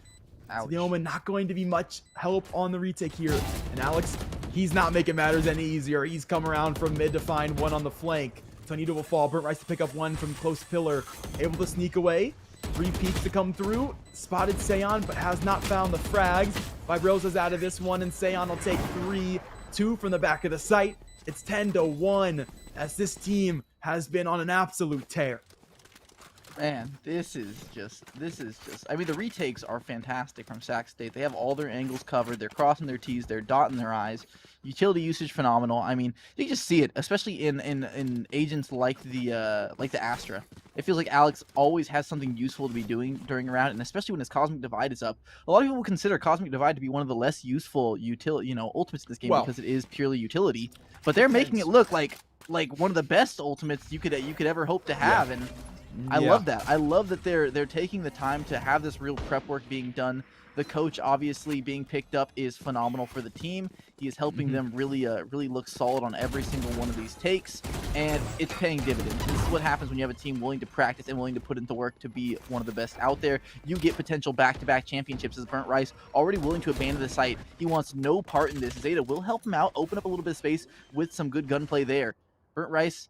So the Omen not going to be much help on the retake here. And Alex, he's not making matters any easier. He's come around from mid to find one on the flank. Tonito will fall. Burnt Rice to pick up one from close pillar. Able to sneak away. 3 peeks to come through. Spotted Seon, but has not found the frags. Vibrosa's out of this one, and Seon will take 3-2 from the back of the site. It's 10-1 as this team has been on an absolute tear. Man, this is just, I mean, the retakes are fantastic from Sac State. They have all their angles covered. They're crossing their T's. They're dotting their I's. Utility usage phenomenal. I mean, you just see it, especially in agents like the Astra. It feels like Alex always has something useful to be doing during a round, and especially when his Cosmic Divide is up. A lot of people consider Cosmic Divide to be one of the less useful ultimates in this game because it is purely utility. But they're making it look like one of the best ultimates you could ever hope to have, and I love that. I love that they're taking the time to have this real prep work being done. The coach obviously being picked up is phenomenal for the team. He is helping them really look solid on every single one of these takes, and it's paying dividends. This is what happens when you have a team willing to practice and willing to put into work to be one of the best out there. You get potential back-to-back championships as Burnt Rice already willing to abandon the site. He wants no part in this. Zeta will help him out, open up a little bit of space with some good gunplay there. Burnt Rice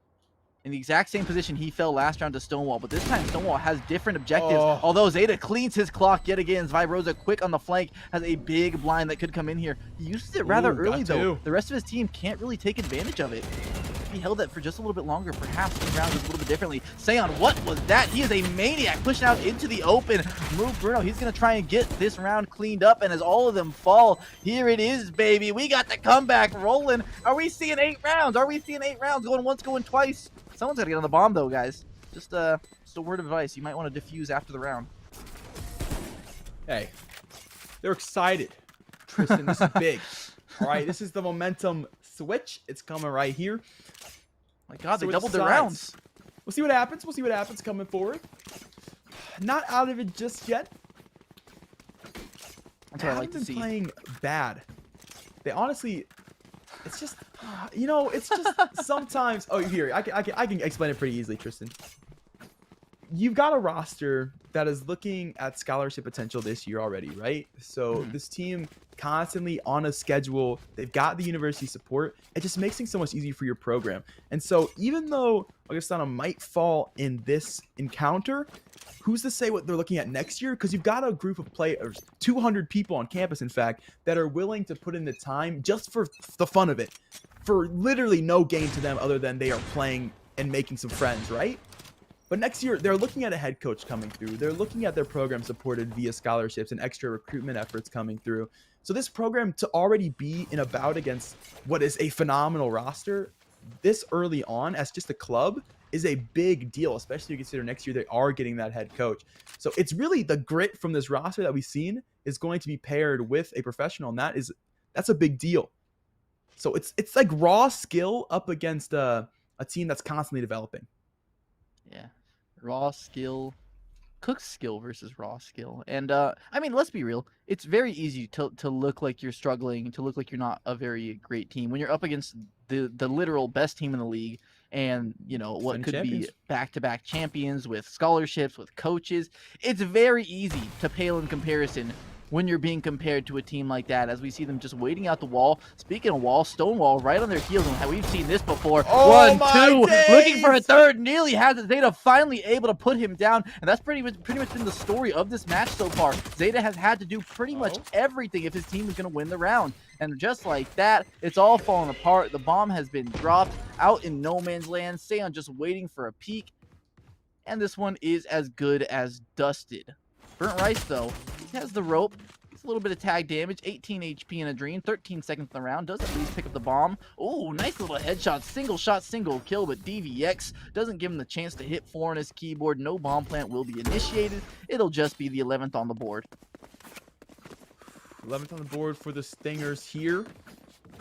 in the exact same position he fell last round to Stonewall, but this time Stonewall has different objectives. Although Zeta cleans his clock yet again. Vibrosa quick on the flank, has a big blind that could come in here. He uses it rather early though. The rest of his team can't really take advantage of it. If he held that for just a little bit longer, perhaps the round is a little bit differently. Seon, what was that? He is a maniac, pushing out into the open. Move Bruno, he's gonna try and get this round cleaned up, and as all of them fall, here it is, baby. We got the comeback rolling. Are we seeing 8 rounds? Are we seeing 8 rounds? Going once, going twice. Someone's got to get on the bomb, though, guys. Just a word of advice. You might want to defuse after the round. Hey, they're excited. Tristan, this is big. All right, this is the momentum switch. It's coming right here. My God, they doubled their rounds. We'll see what happens. We'll see what happens coming forward. Not out of it just yet. That's what I like to see. Playing bad. They honestly... It's just, it's just sometimes. Oh, here I can explain it pretty easily, Tristan. you've got a roster that is looking at scholarship potential this year already, right? So this team constantly on a schedule, they've got the university support. It just makes things so much easier for your program. And so even though Augustana might fall in this encounter, who's to say what they're looking at next year? Because you've got a group of players, 200 people on campus, in fact, that are willing to put in the time just for the fun of it, for literally no gain to them other than they are playing and making some friends, right? But next year, they're looking at a head coach coming through. They're looking at their program supported via scholarships and extra recruitment efforts coming through. So this program to already be in a bout against what is a phenomenal roster this early on as just a club is a big deal, especially if you consider next year they are getting that head coach. So it's really the grit from this roster that we've seen is going to be paired with a professional, and that's a big deal. So it's like raw skill up against a team that's constantly developing. Yeah. Raw skill, cook's skill versus raw skill. And I mean, let's be real. It's very easy to look like you're struggling, to look like you're not a very great team when you're up against the literal best team in the league, and you know what could be back-to-back champions with scholarships, with coaches. It's very easy to pale in comparison when you're being compared to a team like that, as we see them just waiting out the wall. Speaking of wall, Stonewall right on their heels, and we've seen this before. Oh, 1, 2, looking for a third, nearly has it. Zeta finally able to put him down, and that's pretty much been the story of this match so far. Zeta has had to do pretty much everything if his team is going to win the round, and just like that, it's all falling apart. The bomb has been dropped out in no man's land. Seon just waiting for a peek, and this one is as good as dusted. Burnt Rice, though, he has the rope. It's a little bit of tag damage. 18 HP in a dream. 13 seconds in the round. Does at least pick up the bomb. Oh, nice little headshot. Single shot, single kill, but DVX doesn't give him the chance to hit 4 on his keyboard. No bomb plant will be initiated. It'll just be the 11th on the board. 11th on the board for the Stingers here.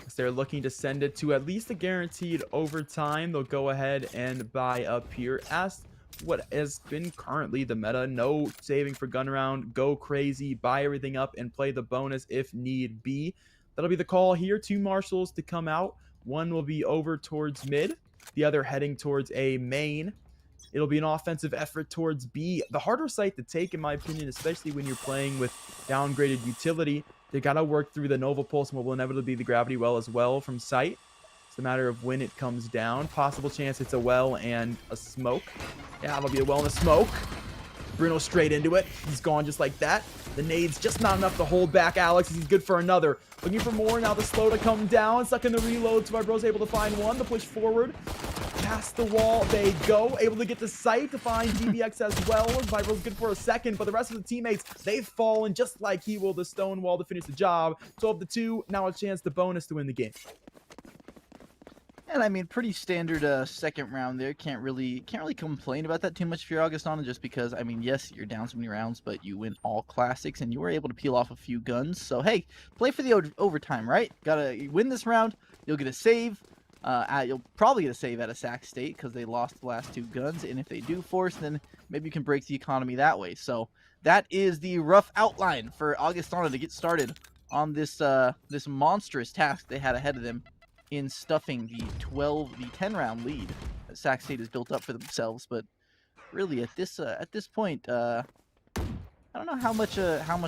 As they're looking to send it to at least a guaranteed overtime. They'll go ahead and buy up here. As what has been currently the meta, no saving for gun round, go crazy, buy everything up and play the bonus if need be. That'll be the call here. 2 marshals to come out. One will be over towards mid, the other heading towards a main. It'll be an offensive effort towards B, the harder site to take in my opinion, especially when you're playing with downgraded utility. They gotta work through the Nova Pulse and what will inevitably be the gravity well as well from site. It's a matter of when it comes down. Possible chance it's a well and a smoke. Yeah, it'll be a well and a smoke. Bruno straight into it. He's gone just like that. The nade's just not enough to hold back Alex. He's good for another. Looking for more. Now the slow to come down. Stuck in the reload. So Vibro's able to find one. The push forward. Past the wall they go. Able to get to sight to find DBX as well. Vibro's good for a second. But the rest of the teammates, they've fallen just like he will. The stone wall to finish the job. 12-2. Now a chance to bonus to win the game. And I mean, pretty standard second round there. Can't really complain about that too much if you're Augustana, just because, I mean, yes, you're down so many rounds, but you win all classics and you were able to peel off a few guns. So hey, play for the overtime, right? Gotta win this round. You'll get a save. You'll probably get a save at a Sac State because they lost the last 2 guns, and if they do force, then maybe you can break the economy that way. So that is the rough outline for Augustana to get started on this this monstrous task they had ahead of them in stuffing the 10-round lead that Sac State has built up for themselves. But really, at this point, I don't know how much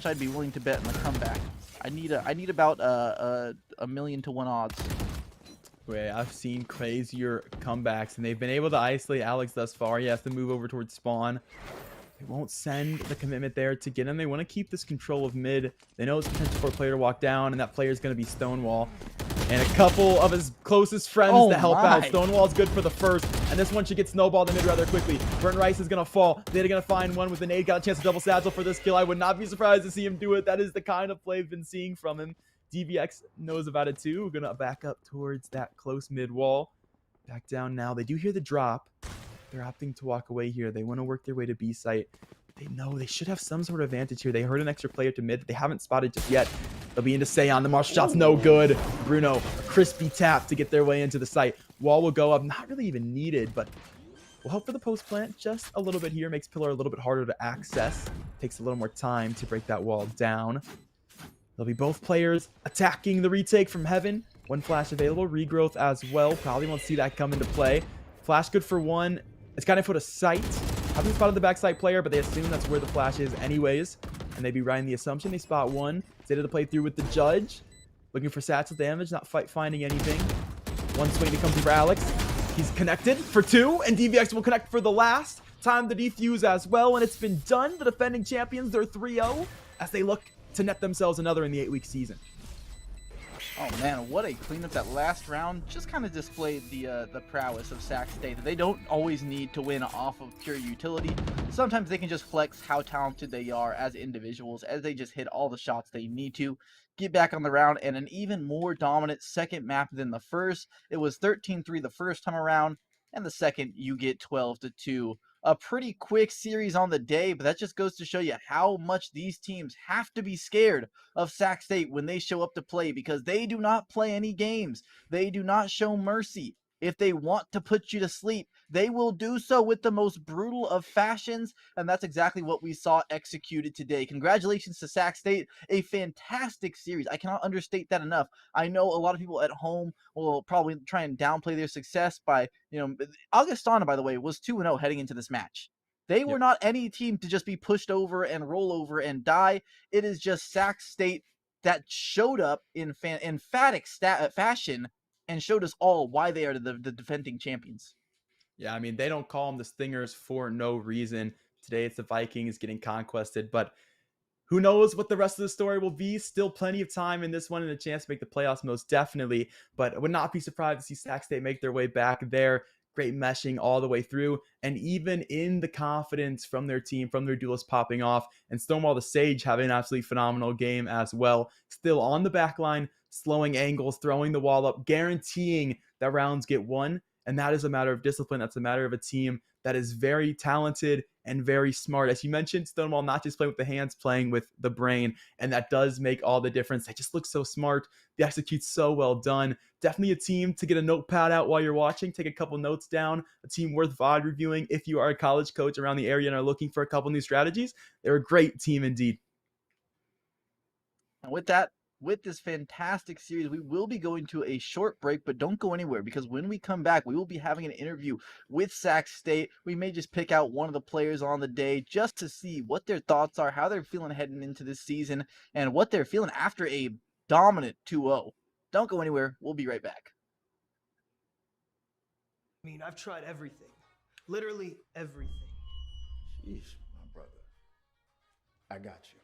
I'd be willing to bet in the comeback. I need about a 1,000,000 to 1 odds. Wait, I've seen crazier comebacks, and they've been able to isolate Alex thus far. He has to move over towards spawn. They won't send the commitment there to get him. They want to keep this control of mid. They know it's potential for a player to walk down, and that player is going to be Stonewall. And a couple of his closest friends to help out. Stonewall's good for the first, and this one should get snowballed in mid rather quickly. Burnt Rice is going to fall. They're going to find one with the nade. Got a chance to double satchel for this kill. I would not be surprised to see him do it. That is the kind of play we've been seeing from him. DVX knows about it too. We're going to back up towards that close mid wall. Back down now. They do hear the drop. They're opting to walk away here. They want to work their way to B site. They know they should have some sort of advantage here. They heard an extra player to mid that they haven't spotted just yet. They'll be into Seon. The marshal shot's no good. Bruno, a crispy tap to get their way into the site. Wall will go up. Not really even needed, but we'll help for the post plant just a little bit here. Makes Pillar a little bit harder to access. Takes a little more time to break that wall down. There'll be both players attacking the retake from heaven. 1 flash available. Regrowth as well. Probably won't see that come into play. Flash good for 1. It's got to put a sight. haven't spotted the backside player, but they assume that's where the flash is anyways. And they'd be riding the assumption. They spot one. Zeta to play through with the judge. Looking for Satchel damage, not finding anything. One swing to come through for Alex. He's connected for two, and DVX will connect for the last. Time to defuse as well, and it's been done. The defending champions, they're 3-0 as they look to net themselves another in the 8-week season. Oh man, what a cleanup that last round. Just kind of displayed the prowess of Sac State. They don't always need to win off of pure utility. Sometimes they can just flex how talented they are as individuals, as they just hit all the shots they need to. Get back on the round, and an even more dominant second map than the first. It was 13-3 the first time around, and the second you get 12-2. A pretty quick series on the day, but that just goes to show you how much these teams have to be scared of Sac State when they show up to play, because they do not play any games. They do not show mercy. If they want to put you to sleep, they will do so with the most brutal of fashions, and that's exactly what we saw executed today. Congratulations to Sac State. A fantastic series. I cannot understate that enough. I know a lot of people at home will probably try and downplay their success by, Augustana, by the way, was 2-0 heading into this match. They were not any team to just be pushed over and roll over and die. It is just Sac State that showed up in emphatic fashion and showed us all why they are the defending champions. Yeah, I mean, they don't call them the Stingers for no reason. Today it's the Vikings getting conquested, but who knows what the rest of the story will be. Still plenty of time in this one and a chance to make the playoffs, most definitely. But I would not be surprised to see Sac State make their way back there. Great meshing all the way through. And even in the confidence from their team, from their duelists popping off, and Stonewall the Sage having an absolutely phenomenal game as well. Still on the back line, slowing angles, throwing the wall up, guaranteeing that rounds get won. And that is a matter of discipline. That's a matter of a team that is very talented and very smart. As you mentioned, Stonewall not just playing with the hands, playing with the brain. And that does make all the difference. They just look so smart. They execute so well done. Definitely a team to get a notepad out while you're watching. Take a couple notes down. A team worth VOD reviewing if you are a college coach around the area and are looking for a couple new strategies. They're a great team indeed. And with this fantastic series, we will be going to a short break, but don't go anywhere, because when we come back, we will be having an interview with Sac State. We may just pick out one of the players on the day just to see what their thoughts are, how they're feeling heading into this season, and what they're feeling after a dominant 2-0. Don't go anywhere. We'll be right back. I mean, I've tried everything. Literally everything. Sheesh, my brother. I got you.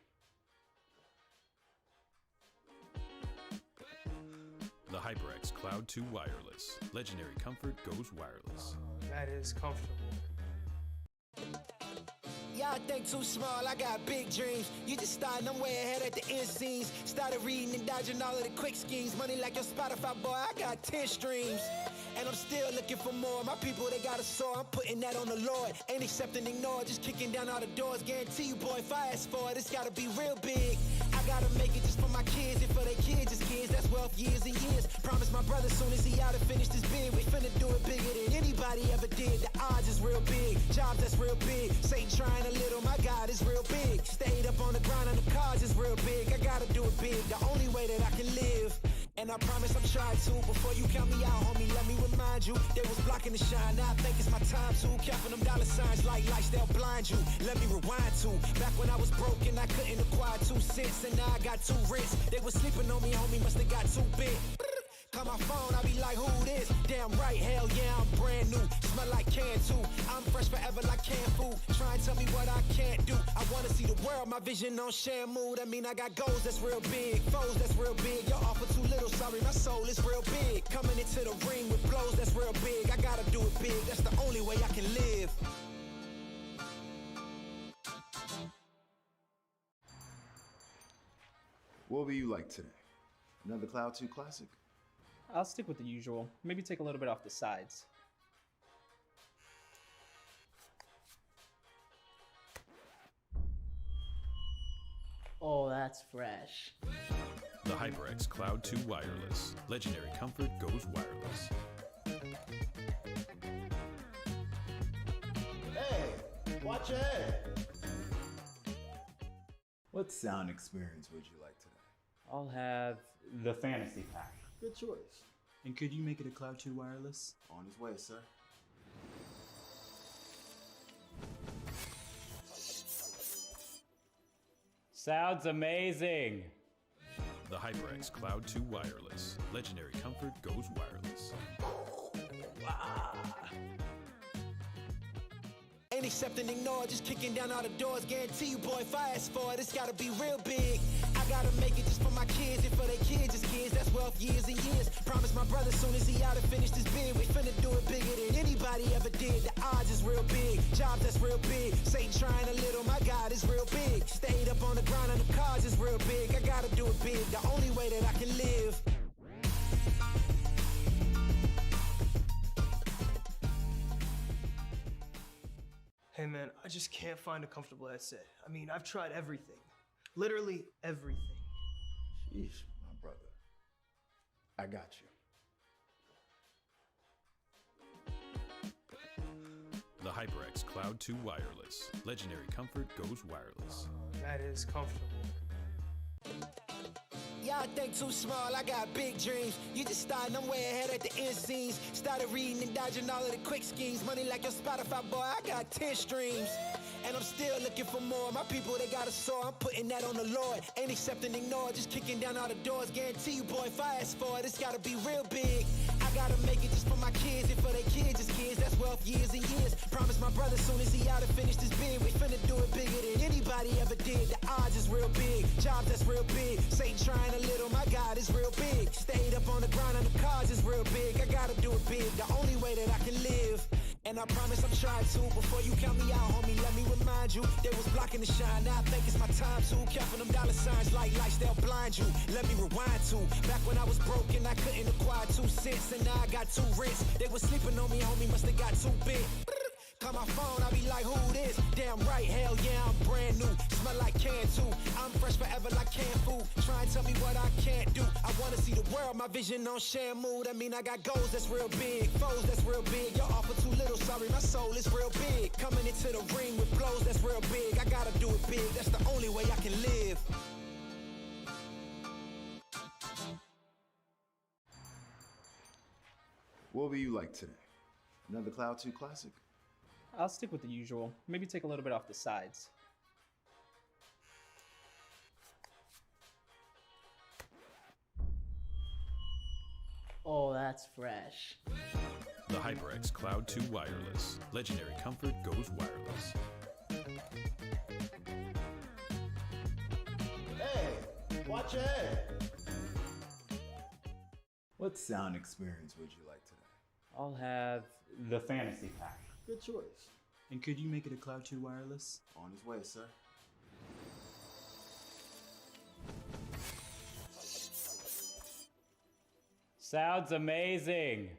The HyperX Cloud 2 Wireless. Legendary comfort goes wireless. That is comfortable. Y'all think too small, I got big dreams. You just starting, I'm way ahead at the end scenes. Started reading and dodging all of the quick schemes. Money like your Spotify, boy, I got 10 streams. And I'm still looking for more. My people, they got a soar, I'm putting that on the Lord. Ain't accepting, ignore, just kicking down all the doors. Guarantee you, boy, if I ask for it, it's gotta be real big. I gotta make it just for my kids and for their kids' kids. That's wealth years and years. Promise my brother soon as he out and finish this bid, we finna do it bigger than anybody ever did. The odds is real big, jobs that's real big. Satan trying a little, my God is real big. Stayed up on the ground and the cards is real big. I gotta do it big, the only way that I can live. And I promise I'm trying to. Before you count me out, homie, let me remind you. They was blocking the shine, now I think it's my time to. Counting them dollar signs like lights, they'll blind you. Let me rewind to back when I was broke and I couldn't acquire 2 cents. And now I got 2 rents. They was sleeping on me, homie, must have got too big. Call my phone, I be like, who this? Damn right, hell yeah, I'm brand new. Smell like can too. I'm fresh forever like canned food. Try and tell me what I can't do. I wanna see the world, my vision on Shamu. That mean I got goals that's real big, foes that's real big. Y'all offer too little, sorry, my soul is real big. Coming into the ring with blows that's real big. I gotta do it big, that's the only way I can live. What will you like today? Another Cloud 2 classic? I'll stick with the usual. Maybe take a little bit off the sides. Oh, that's fresh. The HyperX Cloud 2 Wireless. Legendary comfort goes wireless. Hey, watch your head. What sound experience would you like today? I'll have the fantasy pack. Good choice. And could you make it a Cloud 2 Wireless? On his way, sir. Sounds amazing. The HyperX Cloud 2 Wireless. Legendary comfort goes wireless. Ain't accepting, ignore, just kicking down all the doors. Guarantee you, boy, if I ask for it, it's gotta be real big. I gotta make it just for my kids and for their kids, just kids. That's wealth years and years. Promise my brother soon as he out and finished his bid, we finna do it bigger than anybody ever did. The odds is real big, jobs that's real big. Satan trying a little, my God is real big. Stayed up on the grind on the cars is real big. I gotta do it big, the only way that I can live. Hey man, I just can't find a comfortable headset. I mean, I've tried everything. Literally everything. Sheesh, my brother. I got you. The HyperX Cloud 2 Wireless. Legendary comfort goes wireless. That is comfortable. Y'all think too small, I got big dreams. You just starting, I'm way ahead at the end scenes. Started reading and dodging all of the quick schemes. Money like your Spotify, boy, I got 10 streams. And I'm still looking for more. My people, they got a soar, I'm putting that on the Lord. Ain't accepting, ignore, just kicking down all the doors. Guarantee you, boy, if I ask for it, it's gotta be real big. I gotta make it just for my kids and for their kids, just kids. That's wealth years and years. Promise my brother soon as he out and finished his bid, we finna do it bigger than anybody ever did. The odds is real big, jobs that's real big. Satan trying a little, my God is real big. Stayed up on the grind on the cars is real big. I gotta do it big, the only way that I can live. And I promise I'm trying to. Before you count me out, homie, let me remind you. They was blocking the shine, now I think it's my time to. Counting them dollar signs like lights, they'll blind you. Let me rewind to back when I was broke and I couldn't acquire 2 cents. And now I got 2 rents. They was sleeping on me, homie, must have got too big. Call my phone, I be like, who this? Damn right, hell yeah, I'm brand new. Smell like can too. I'm fresh forever like canned food. Try and tell me what I can't do. I wanna see the world, my vision on Shamu. That mean I got goals that's real big, foes that's real big. Your offer too little, sorry, my soul is real big. Coming into the ring with blows that's real big. I gotta do it big, that's the only way I can live. What will you like today? Another Cloud 2 classic? I'll stick with the usual. Maybe take a little bit off the sides. Oh, that's fresh. The HyperX Cloud 2 Wireless. Legendary comfort goes wireless. Hey, watch your head. What sound experience would you like today? I'll have the fantasy pack. Good choice. And could you make it a Cloud 2 wireless? On his way, sir. Sounds amazing.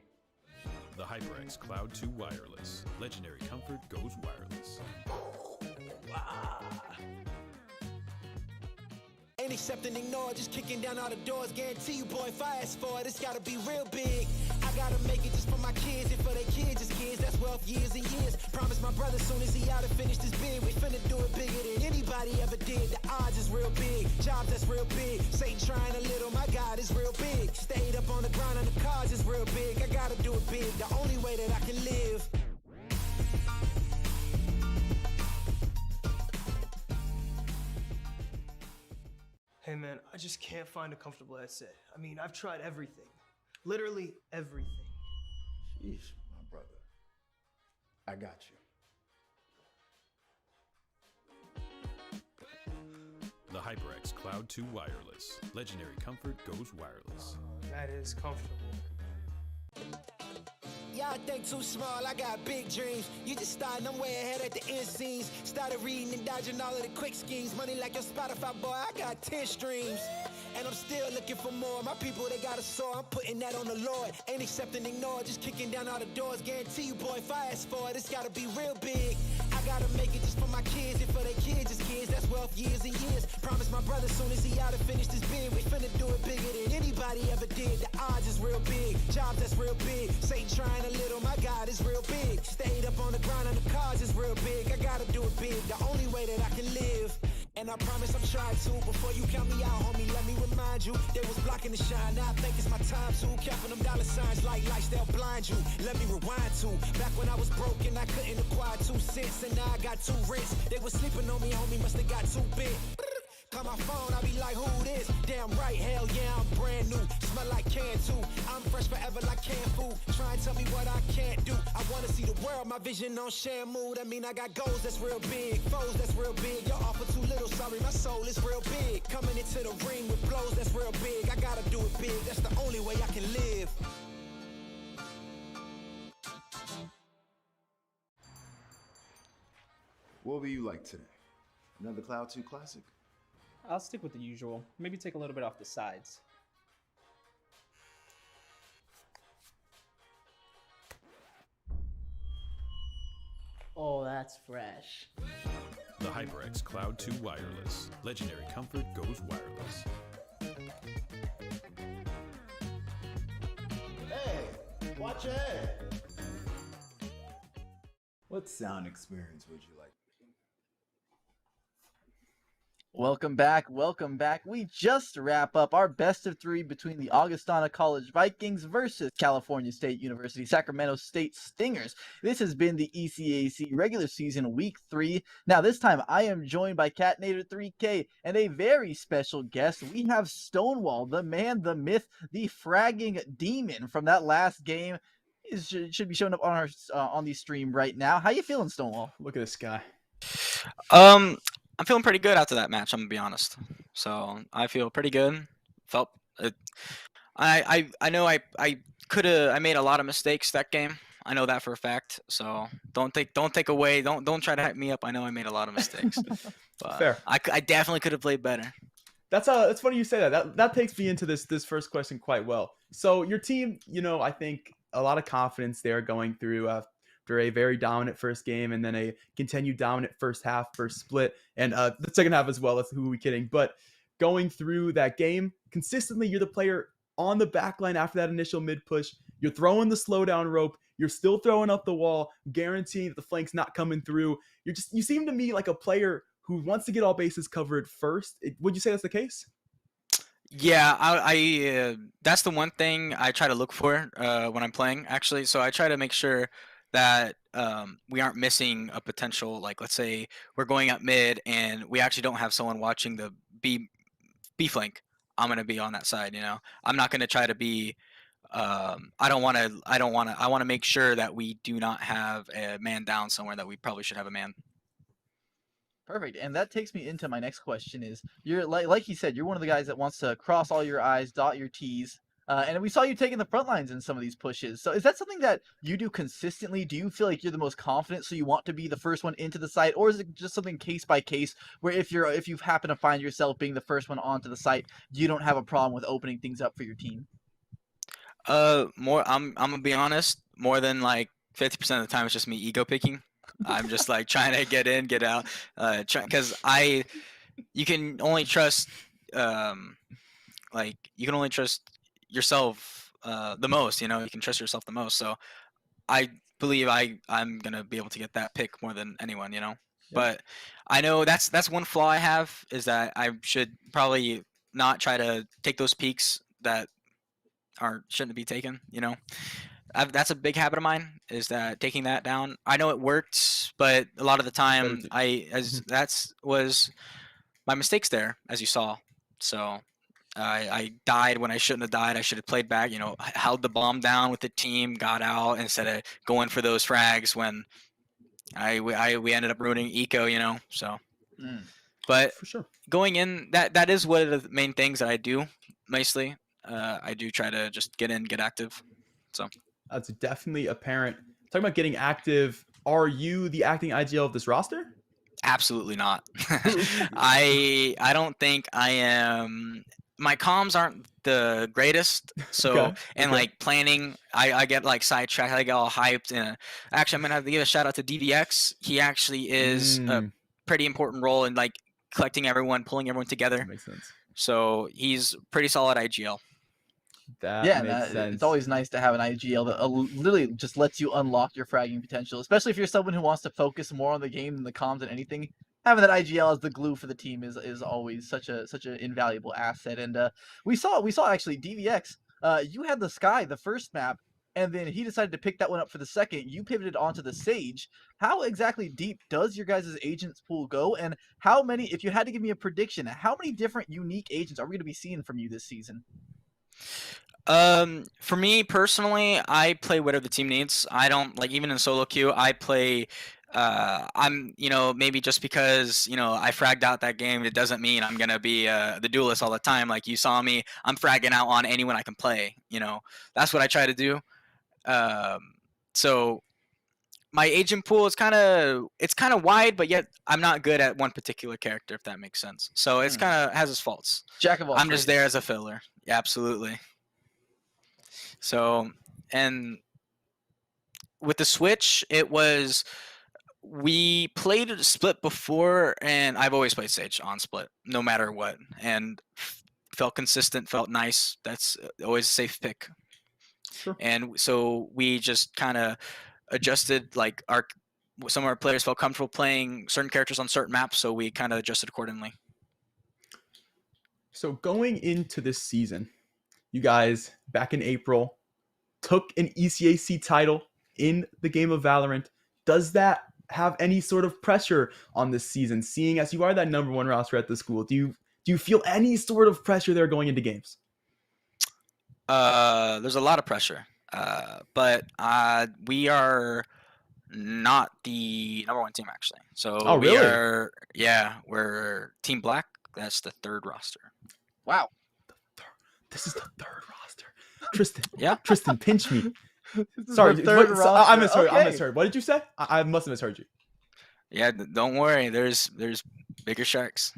The HyperX Cloud 2 Wireless. Legendary comfort goes wireless. Ain't accepting, ignore, just kicking down all the doors. Guarantee you, boy, if I ask for it, it's gotta be real big. I gotta make it just for my kids and for their kids, just kids. That's wealth years and years. Promise my brother soon as he out and finished his bid, we finna do it bigger than anybody ever did. The odds is real big, jobs that's real big. Satan trying a little, my God is real big. Stayed up on the grind on the cars is real big. I gotta do it big, the only way that I can live. Hey man, I just can't find a comfortable headset. I mean, I've tried everything. Literally everything. Sheesh, my brother. I got you. The HyperX Cloud 2 Wireless. Legendary comfort goes wireless. That is comfortable. Y'all think too small, I got big dreams. You just starting, I'm way ahead at the end scenes. Started reading and dodging all of the quick schemes. Money like your Spotify, boy, I got 10 streams. And I'm still looking for more. My people, they got a soar, I'm putting that on the Lord. Ain't accepting, ignore, just kicking down all the doors. Guarantee you, boy, if I ask for it, it's gotta be real big. I gotta make it just for my kids and for their kids, just kids. That's wealth years and years. Promise my brother soon as he out and finished his bid, we finna do it bigger than anybody ever did. The odds is real big, jobs that's real big. Satan trying a little, my God is real big. Stayed up on the grind on the cars is real big. I gotta do it big, the only way that I can live. And I promise I'm trying to. Before you count me out, homie, let me remind you. They was blocking the shine, now I think it's my time to. Counting them dollar signs like lights, they'll blind you. Let me rewind to back when I was broke and I couldn't acquire 2 cents. And now I got 2 rents. They was sleeping on me, homie, must have got too big. On my phone, I be like, who this? Damn right, hell yeah, I'm brand new. Smell like can too. I'm fresh forever like canned food. Try and tell me what I can't do. I wanna see the world, my vision on Shamu. That mean I got goals that's real big, foes that's real big. Your offer too little, sorry, my soul is real big. Coming into the ring with blows that's real big. I gotta do it big, that's the only way I can live. What will you like today? Another Cloud 2 classic? I'll stick with the usual. Maybe take a little bit off the sides. Oh, that's fresh. The HyperX Cloud 2 Wireless. Legendary comfort goes wireless. Hey, watch your head. What sound experience would you like? Welcome back. Welcome back. We just wrap up our best of three between the Augustana College Vikings versus California State University Sacramento State Stingers. This has been the ECAC regular season week 3. Now this time I am joined by Catnator 3K and a very special guest. We have Stonewall, the man, the myth, the fragging demon from that last game. Should be showing up on our on the stream right now. How you feeling, Stonewall? Look at this guy. I'm feeling pretty good after that match. I'm gonna be honest. So I feel pretty good. Felt it. I know I could have. I made a lot of mistakes that game. I know that for a fact. So don't take away. Don't try to hype me up. I know I made a lot of mistakes. But Fair. I definitely could have played better. That's funny you say that. That takes me into this first question quite well. So your team, I think a lot of confidence there going through after a very dominant first game and then a continued dominant first split, and the second half as well. That's who are we kidding? But going through that game consistently, you're the player on the back line after that initial mid push. You're throwing the slowdown rope. You're still throwing up the wall, guaranteeing that the flank's not coming through. You seem to me like a player who wants to get all bases covered first. Would you say that's the case? Yeah, I that's the one thing I try to look for when I'm playing, actually. So I try to make sure that we aren't missing a potential, like let's say we're going up mid and we actually don't have someone watching the B flank. I'm gonna be on that side. I'm not gonna try to be. I want to make sure that we do not have a man down somewhere that we probably should have a man. Perfect. And that takes me into my next question is, you're like you said, you're one of the guys that wants to cross all your I's, dot your T's. And we saw you taking the front lines in some of these pushes. So is that something that you do consistently? Do you feel like you're the most confident, so you want to be the first one into the site? Or is it just something case by case where if you happen to find yourself being the first one onto the site, you don't have a problem with opening things up for your team? I'm gonna be honest, more than like 50% of the time it's just me ego picking. I'm just like trying to get in, get out, because you can only trust, you can only trust yourself the most. You can trust yourself the most. So I believe I'm gonna be able to get that pick more than anyone. Yeah. But I know that's one flaw I have, is that I should probably not try to take those peaks that shouldn't be taken. That's a big habit of mine, is that taking that down. I know it worked, but a lot of the time that was my mistakes there, as you saw. So I died when I shouldn't have died. I should have played back, held the bomb down with the team, got out instead of going for those frags when we ended up ruining eco, so. But for sure, going in, that is one of the main things that I do mostly. I do try to just get in, get active. So that's definitely apparent. Talking about getting active, are you the acting IGL of this roster? Absolutely not. I don't think I am. My comms aren't the greatest, so like planning, I get like sidetracked. I get all hyped, and actually I'm gonna have to give a shout out to DVX. He actually is a pretty important role in like collecting everyone, pulling everyone together. That makes sense. So he's pretty solid IGL. That makes sense. It's always nice to have an IGL that literally just lets you unlock your fragging potential, especially if you're someone who wants to focus more on the game than the comms and anything. Having that IGL as the glue for the team is always such an invaluable asset. And we saw actually DVX. You had the Sky the first map. and then he decided to pick that one up for the second. You pivoted onto the Sage. How exactly deep does your guys' agents pool go, and how many, if you had to give me a prediction, how many different unique agents are we going to be seeing from you this season? For me personally, I play whatever the team needs. I don't like, even in solo queue, I play. I'm, maybe just because, I fragged out that game, it doesn't mean I'm gonna be the duelist all the time. Like you saw me, I'm fragging out on anyone I can play. That's what I try to do. So my agent pool is kind of wide, but yet I'm not good at one particular character, if that makes sense. So it's kind of has its faults. Jack of all I'm just trades. there as a filler. Yeah, absolutely. So, and with the Switch, we played split before, and I've always played Sage on split, no matter what, and felt consistent, felt nice. That's always a safe pick. Sure. And so we just kind of adjusted, like some of our players felt comfortable playing certain characters on certain maps, so we kind of adjusted accordingly. So going into this season, you guys, back in April, took an ECAC title in the game of Valorant. Does that have any sort of pressure on this season, seeing as you are that #1 roster at the school? Do you feel any sort of pressure there going into games? There's a lot of pressure, but we are not the #1 team, actually. So oh, really? We're Team Black. That's the 3rd roster. Wow. This is the 3rd roster. Tristan. Yeah. Tristan, pinch me. Sorry, I misheard. Okay. I misheard. What did you say? I must have misheard you. Yeah, don't worry. There's bigger sharks.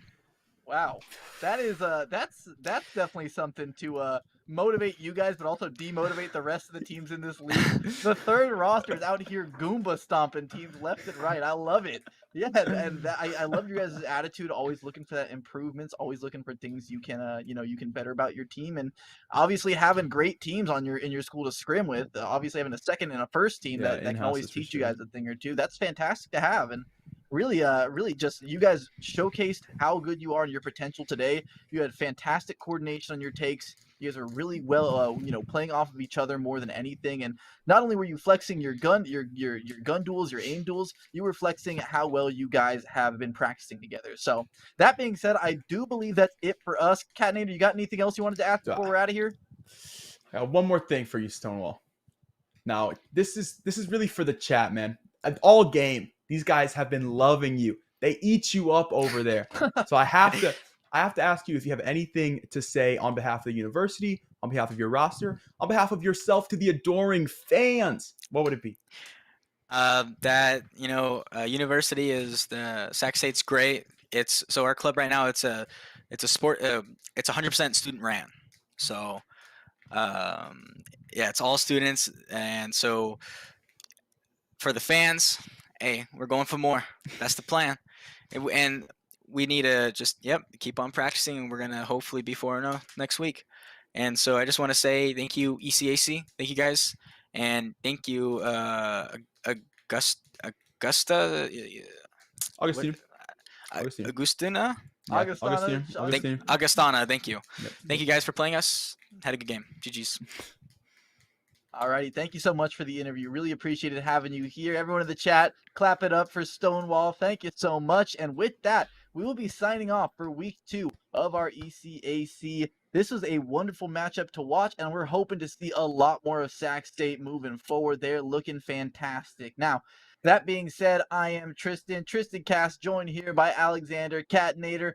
Wow, that is that's definitely something to motivate you guys, but also demotivate the rest of the teams in this league. The 3rd roster is out here Goomba stomping teams left and right. I love it. Yeah, and I love your guys' attitude, always looking for that improvements, always looking for things you can you can better about your team, and obviously having great teams in your school to scrim with. Obviously having a second and a first team that can always teach you guys a thing or two. That's fantastic to have, and really just you guys showcased how good you are and your potential today. You had fantastic coordination on your takes. You guys are really well, playing off of each other more than anything. And not only were you flexing your gun duels, your aim duels, you were flexing how well you guys have been practicing together. So that being said, I do believe that's it for us. Catnator, you got anything else you wanted to ask before we're out of here? I got one more thing for you, Stonewall. Now, this is really for the chat, man. All game, these guys have been loving you. They eat you up over there. So I have to ask you if you have anything to say on behalf of the university, on behalf of your roster, on behalf of yourself to the adoring fans. What would it be? University is the Sac State's great. So our club right now, it's a sport. It's 100% student ran. So it's all students, and so for the fans, hey, we're going for more. That's the plan, and we need to just keep on practicing, and we're gonna hopefully be 4-0 next week. And so I just want to say thank you, ECAC, thank you guys, and thank you, Augustina. Augustana, thank you. Yep. Thank you guys for playing us. Had a good game. GG's. Alrighty, thank you so much for the interview. Really appreciated having you here. Everyone in the chat, clap it up for Stonewall. Thank you so much. And with that, we will be signing off for week 2 of our ECAC. This was a wonderful matchup to watch, and we're hoping to see a lot more of Sac State moving forward. They're looking fantastic. Now, that being said, I am Tristan Cast, joined here by Alexander Catnator.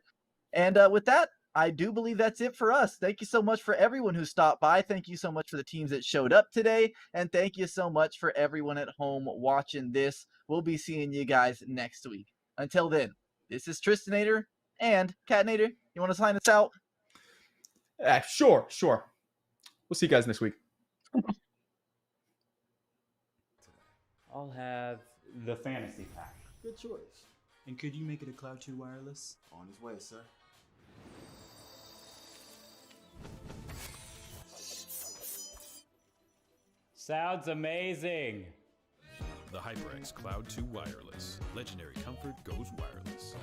And with that, I do believe that's it for us. Thank you so much for everyone who stopped by. Thank you so much for the teams that showed up today. And thank you so much for everyone at home watching this. We'll be seeing you guys next week. Until then, this is Tristanator and Catnator. You want to sign us out? Sure. We'll see you guys next week. I'll have the fantasy pack. Good choice. And could you make it a Cloud 2 wireless? On his way, sir. Sounds amazing. The HyperX Cloud 2 Wireless. Legendary comfort goes wireless.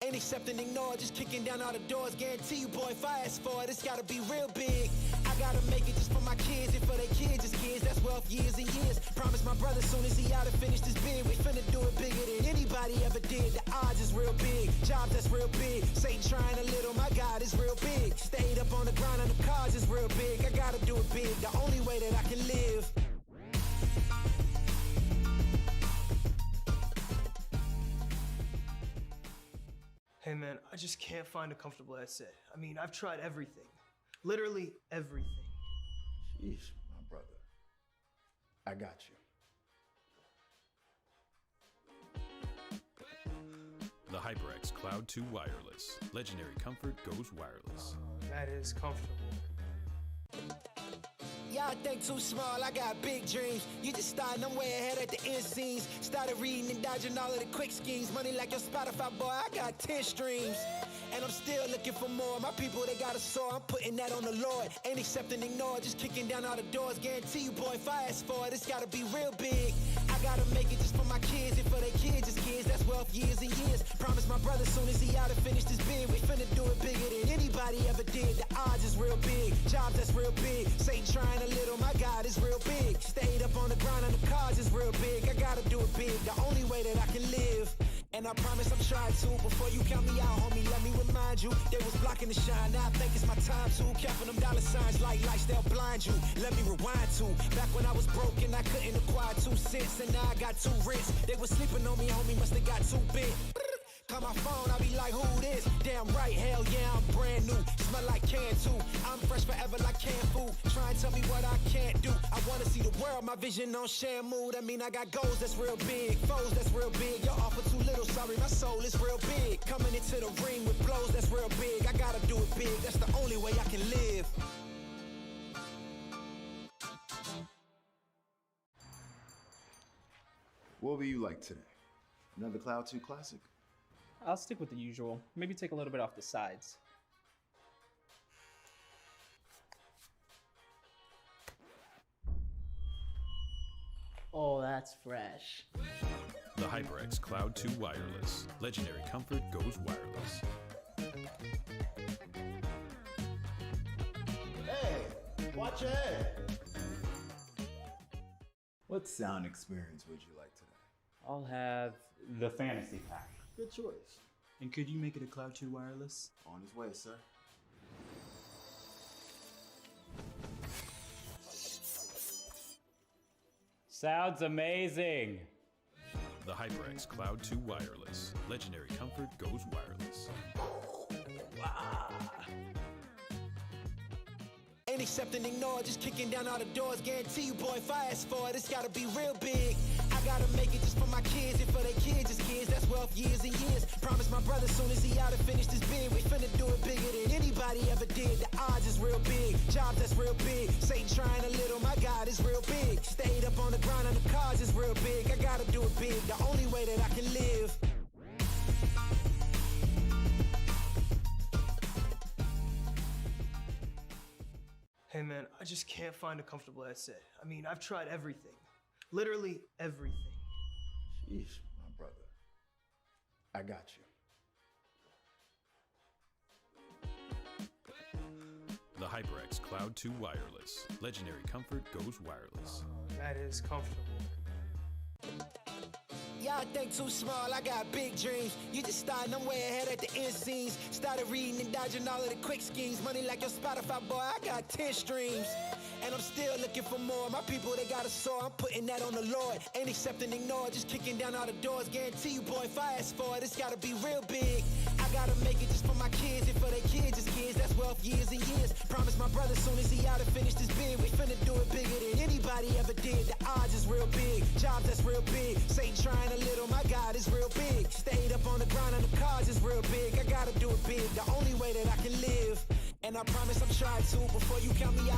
Ain't accept and ignore, just kicking down all the doors. Guarantee you, boy, if I ask for it, it's gotta be real big. I gotta make it just for my kids and for their kids, just kids. That's wealth years and years. Promise my brother soon as he out and finish this bid, we finna do it bigger than anybody ever did. The odds is real big, jobs that's real big. Satan trying a little, my God is real big. Stayed up on the grind on the cars is real big. I gotta do it big, the only way that I can live. Hey man, I just can't find a comfortable headset. I mean, I've tried everything. Literally everything. Sheesh, my brother. I got you. The HyperX Cloud 2 Wireless. Legendary comfort goes wireless. That is comfortable. Y'all think too small, I got big dreams. You just starting, I'm way ahead at the end scenes. Started reading and dodging all of the quick schemes. Money like your Spotify, boy, I got 10 streams. And I'm still looking for more. My people, they got a soar, I'm putting that on the Lord. Ain't accept and ignore, just kicking down all the doors. Guarantee you, boy, if I ask for it, it's gotta be real big. I gotta make it just for my kids and for their kids, just kids. That's wealth years and years. Promise my brother soon as he out and finish this bid, we finna do it bigger than anybody ever did. The odds is real big, jobs that's real big. Satan trying a little, my God is real big. Stayed up on the grind on the cars is real big. I gotta do it big, the only way that I can live. And I promise I'm trying to. Before you count me out, homie, let me remind you. They was blocking the shine, now I think it's my time to. Counting them dollar signs like lights, they'll blind you. Let me rewind to back when I was broke and I couldn't acquire 2 cents. And now I got 2 rich. They was sleeping on me, homie, must have got too big. Call my phone, I be like, who this? Damn right, hell yeah, I'm brand new. Smell like can too. I'm fresh forever like canned food. Try and tell me what I can't do. I wanna see the world, my vision on Shamu. That mean I got goals that's real big, foes that's real big. Your offer too little, sorry, my soul is real big. Coming into the ring with blows that's real big. I gotta do it big, that's the only way I can live. What will you like today? Another Cloud 2 classic? I'll stick with the usual. Maybe take a little bit off the sides. Oh, that's fresh. The HyperX Cloud 2 Wireless. Legendary comfort goes wireless. Hey, watch your head. What sound experience would you like today? I'll have the fantasy pack. Good choice. And could you make it a Cloud 2 wireless? On his way, sir. Sounds amazing. The HyperX Cloud 2 Wireless. Legendary comfort goes wireless. Ain't accept and ignore, just kicking down all the doors. Guarantee you, boy, if I ask for it, it's gotta be real big. I gotta make it just for my kids and for their kids, just kids. That's wealth years and years. Promise my brother soon as he out and finish this bid, we finna do it bigger than anybody ever did. The odds is real big, jobs that's real big. Satan trying a little, my God is real big. Stayed up on the grind on the cars is real big. I gotta do it big, the only way that I can live. Hey man, I just can't find a comfortable headset. I mean, I've tried everything. Literally everything. Sheesh, my brother. I got you. The HyperX Cloud 2 Wireless. Legendary comfort goes wireless. That is comfortable. Y'all think too small, I got big dreams. You just starting, I'm way ahead at the end scenes. Started reading and dodging all of the quick schemes. Money like your Spotify, boy, I got 10 streams. And I'm still looking for more. My people, they got a soar, I'm putting that on the Lord. Ain't accept and ignore, just kicking down all the doors. Guarantee you, boy, if I ask for it, it's gotta be real big. I gotta make it just for my kids and for their kids, just kids. That's wealth years and years. Promise my brother soon as he out and finish this bid, we finna do it bigger than anybody ever did. The odds is real big, jobs that's real big. Satan trying a little, my God is real big. Stayed up on the grind on the cars is real big. I gotta do it big, the only way that I can live. And I promise I'm trying to. Before you count me out,